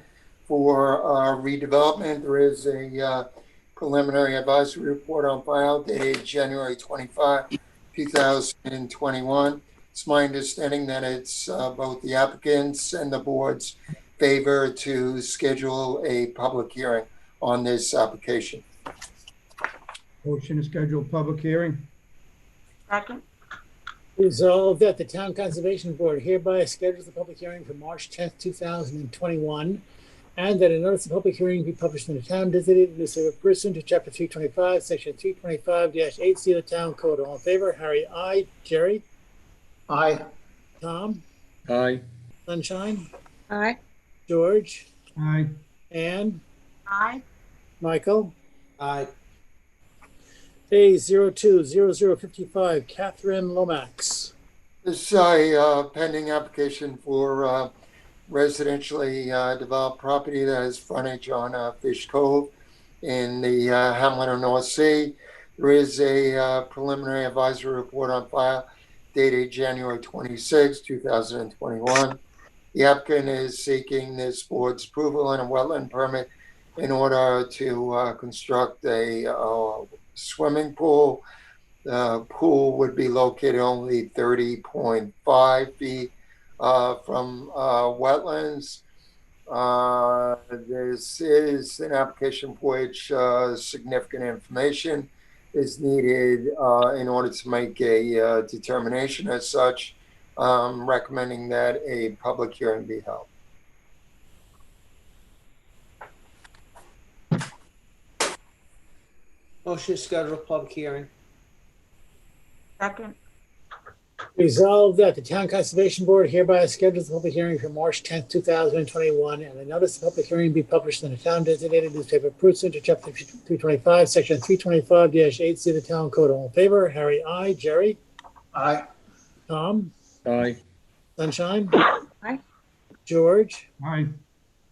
for redevelopment. There is a preliminary advisory report on file dated January 25, 2021. It's my understanding that it's both the applicants and the board's favor to schedule a public hearing on this application. Motion to schedule public hearing. Second. Resolved that the Town Conservation Board hereby schedules the public hearing for March 10th, 2021, and that a notice of public hearing be published in the town designated newspaper pursuant to Chapter 325, Section 325-8C of the Town Code. All in favor? Harry, I. Jerry, Aye. Tom, Aye. Sunshine, Aye. George, Aye. Ann, Aye. Michael. Aye. A020055, Catherine Lomax. This is a pending application for residentially developed property that has frontage on Fish Cove in the Hamlet of North Sea. There is a preliminary advisory report on file dated January 26, 2021. The applicant is seeking this board's approval on a wetland permit in order to construct a swimming pool. The pool would be located only 30.5 feet from wetlands. This is an application for which significant information is needed in order to make a determination. As such, recommending that a public hearing be held. Motion to schedule a public hearing. Second. Resolved that the Town Conservation Board hereby schedules the public hearing for March 10th, 2021, and the notice of public hearing be published in the town designated newspaper pursuant to Chapter 325, Section 325-8C of the Town Code. All in favor? Harry, I. Jerry, Aye. Tom, Aye. Sunshine, Aye. George, Aye.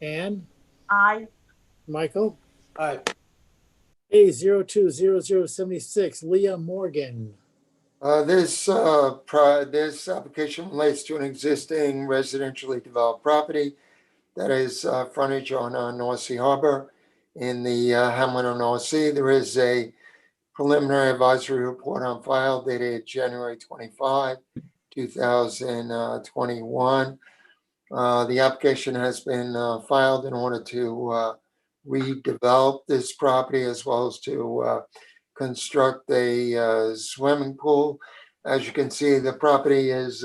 Ann, Aye. Michael. Aye. A020076, Leah Morgan. This application relates to an existing residentially developed property that is frontage on North Sea Harbor in the Hamlet of North Sea. There is a preliminary advisory report on file dated January 25, 2021. The application has been filed in order to redevelop this property as well as to construct a swimming pool. As you can see, the property is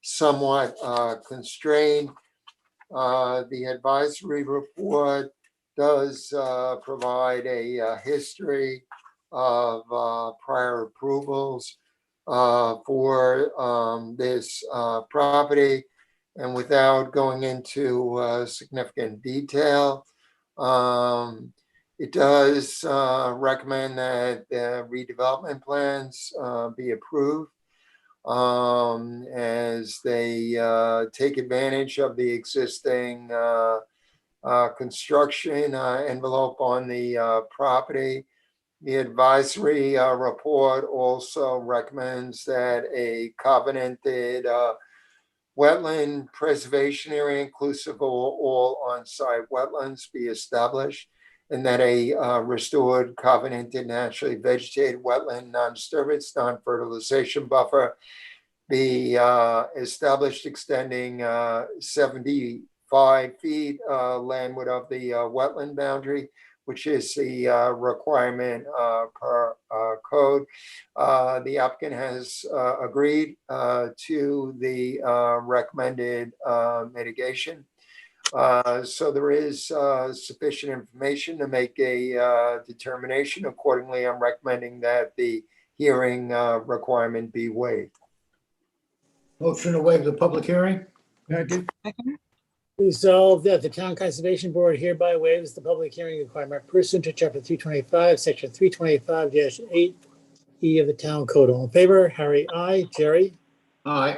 somewhat constrained. The advisory report does provide a history of prior approvals for this property. And without going into significant detail, it does recommend that the redevelopment plans be approved as they take advantage of the existing construction envelope on the property. The advisory report also recommends that a covenanted wetland preservation area inclusive of all on-site wetlands be established, and that a restored covenanted naturally vegetated wetland non-disturbance, non-fertilization buffer be established extending 75 feet landward of the wetland boundary, which is the requirement per code. The applicant has agreed to the recommended mitigation. So there is sufficient information to make a determination. Accordingly, I'm recommending that the hearing requirement be waived. Motion to waive the public hearing? Second. Resolved that the Town Conservation Board hereby waives the public hearing requirement pursuant to Chapter 325, Section 325-8E of the Town Code. All in favor? Harry, aye. Jerry? Aye.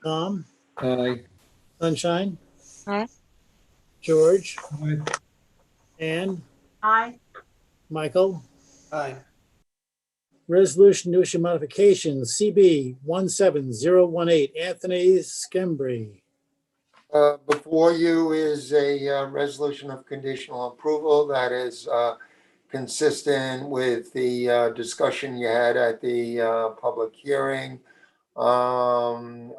Tom? Aye. Sunshine? Aye. George? Aye. Ann? Aye. Michael? Aye. Resolution to issue modifications, CB 17018, Anthony Skembri. Before you is a resolution of conditional approval that is consistent with the discussion you had at the public hearing, allowing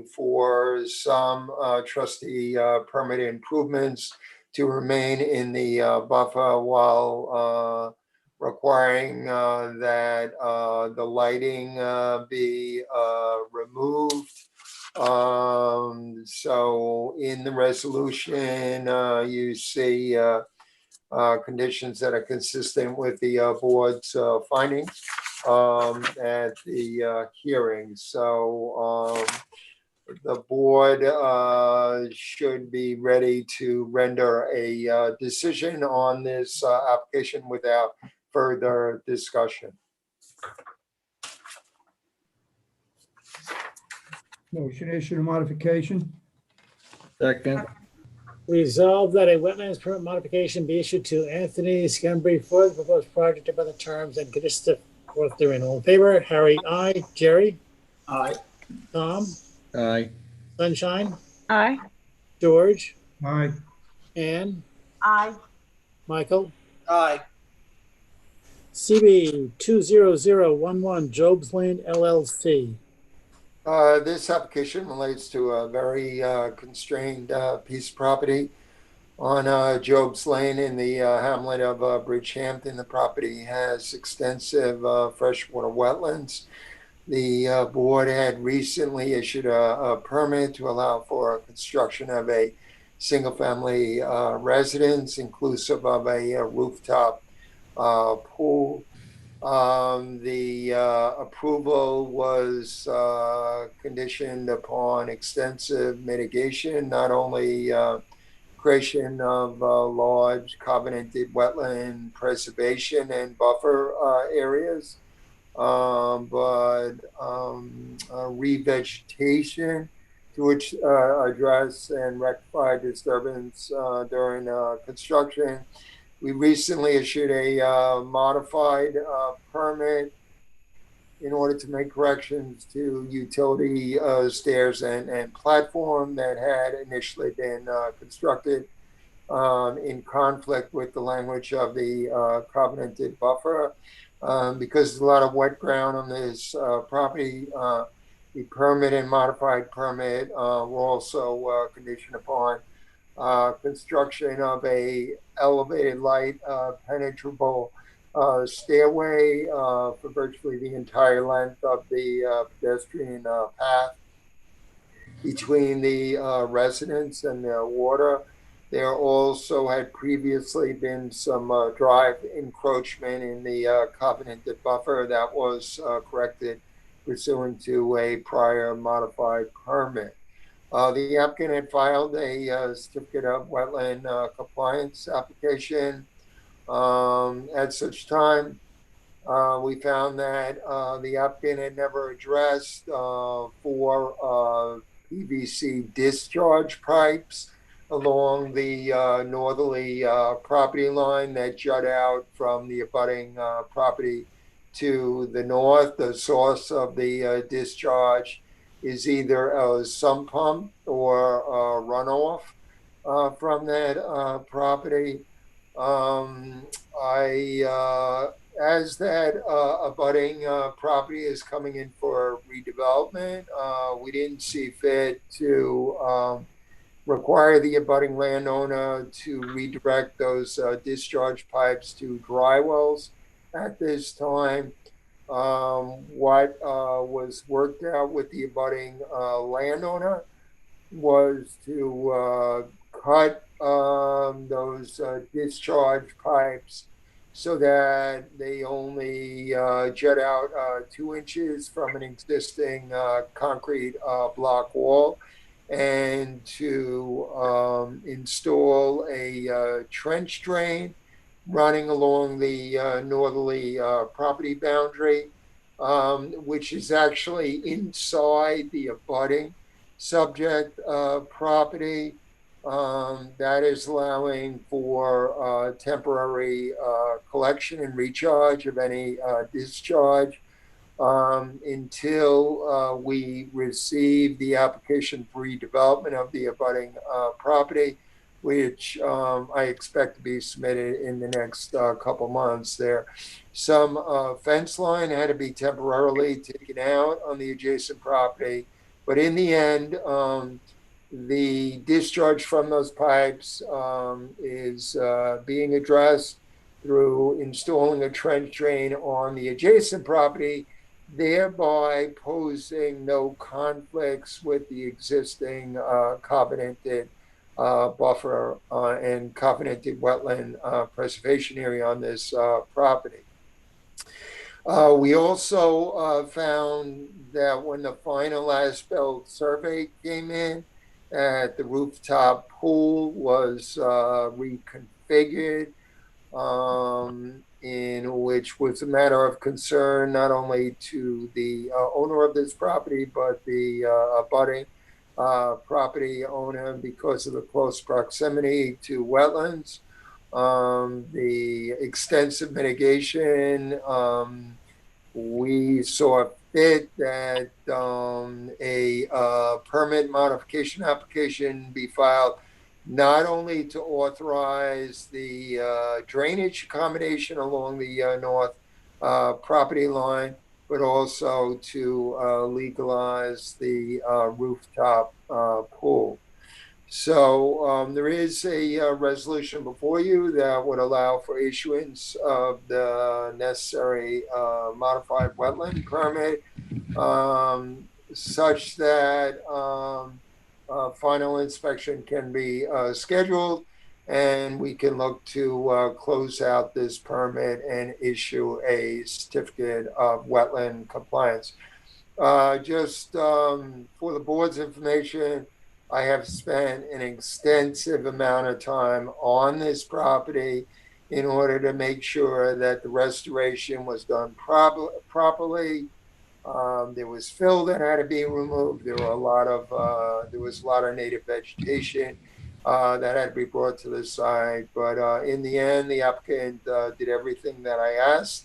for some trustee permit improvements to remain in the buffer while requiring that the lighting be removed. So in the resolution, you see conditions that are consistent with the board's findings at the hearing. So the board should be ready to render a decision on this application without further discussion. Motion to issue a modification. Second. Resolved that a wetlands permit modification be issued to Anthony Skembri for the proposed project about the terms and conditions set forth therein. All in favor? Harry, aye. Jerry? Aye. Tom? Aye. Sunshine? Aye. George? Aye. Ann? Aye. Michael? Aye. CB 20011, Job's Lane LLC. This application relates to a very constrained piece of property on Job's Lane in the hamlet of Bridgehampton. The property has extensive freshwater wetlands. The board had recently issued a permit to allow for construction of a single-family residence, inclusive of a rooftop pool. The approval was conditioned upon extensive mitigation, not only creation of large covenanted wetland preservation and buffer areas, but revegetation to which address and rectify disturbance during construction. We recently issued a modified permit in order to make corrections to utility stairs and platform that had initially been constructed in conflict with the language of the covenanted buffer. Because there's a lot of wet ground on this property, the permit and modified permit will also condition upon construction of a elevated light penetrable stairway for virtually the entire length of the pedestrian path between the residents and the water. There also had previously been some drive encroachment in the covenanted buffer that was corrected pursuant to a prior modified permit. The applicant had filed a certificate of wetland compliance application. At such time, we found that the applicant had never addressed for PVC discharge pipes along the northerly property line that jut out from the abutting property to the north. The source of the discharge is either a sump pump or runoff from that property. As that abutting property is coming in for redevelopment, we didn't see fit to require the abutting landowner to redirect those discharge pipes to dry wells at this time. What was worked out with the abutting landowner was to cut those discharge pipes so that they only jet out 2 inches from an existing concrete block wall, and to install a trench drain running along the northerly property boundary, which is actually inside the abutting subject property. That is allowing for temporary collection and recharge of any discharge until we receive the application for redevelopment of the abutting property, which I expect to be submitted in the next couple months. There, some fence line had to be temporarily taken out on the adjacent property, but in the end, the discharge from those pipes is being addressed through installing a trench drain on the adjacent property, thereby posing no conflicts with the existing covenanted buffer and covenanted wetland preservation area on this property. We also found that when the final as-built survey came in, the rooftop pool was reconfigured, in which was a matter of concern not only to the owner of this property, but the abutting property owner because of the close proximity to wetlands. The extensive mitigation, we saw fit that a permit modification application be filed not only to authorize the drainage accommodation along the north property line, but also to legalize the rooftop pool. So there is a resolution before you that would allow for issuance of the necessary modified wetland permit, such that final inspection can be scheduled, and we can look to close out this permit and issue a certificate of wetland compliance. Just for the board's information, I have spent an extensive amount of time on this property in order to make sure that the restoration was done properly. There was fill that had to be removed. There was a lot of native vegetation that had to be brought to the site. But in the end, the applicant did everything that I asked.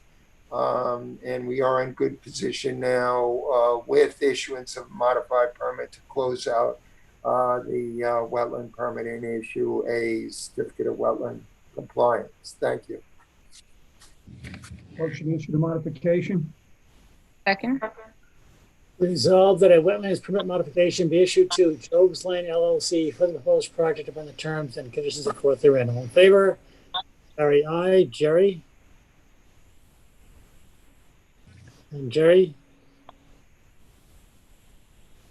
And we are in good position now with issuance of a modified permit to close out the wetland permit and issue a certificate of wetland compliance. Thank you. Motion to issue the modification. Second. Resolved that a wetlands permit modification be issued to Job's Lane LLC for the proposed project upon the terms and conditions of forth therein. All in favor? Harry, aye. Jerry? And Jerry?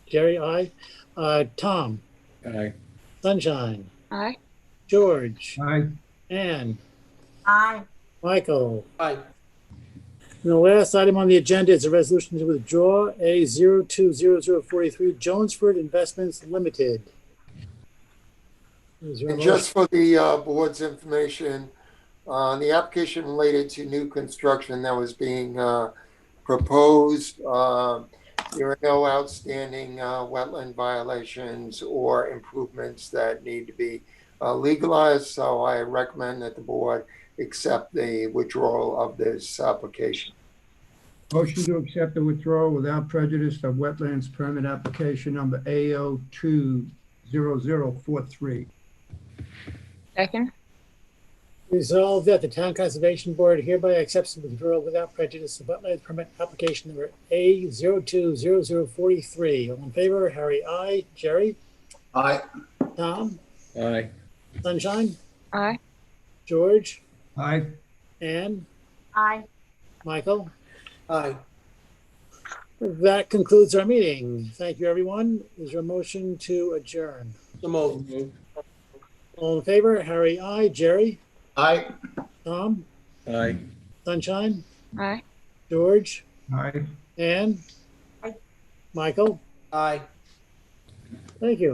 Jerry, aye. Tom? Aye. Sunshine? Aye. George? Aye. Ann? Aye. Michael? Aye. And the last item on the agenda is a resolution to withdraw A020043 Jonesford Investments Limited. Is there a And motion? just for the board's information, the application related to new construction that was being proposed, there are no outstanding wetland violations or improvements that need to be legalized. So I recommend that the board accept the withdrawal of this application. Motion to accept the withdrawal without prejudice of wetlands permit application number A020043. Second. Resolved that the Town Conservation Board hereby accepts the withdrawal without prejudice of wetland permit application number A020043. All in favor, Harry, I. Jerry, Aye. Tom, Aye. Sunshine, Aye. George, Aye. Ann, Aye. Michael. Aye. That concludes our meeting. Thank you, everyone. Is there a motion to adjourn? So moved. All in favor, Harry, I. Jerry, Aye. Tom, Aye. Sunshine, Aye. George, Aye. Ann, Aye. Michael. Aye. Thank you.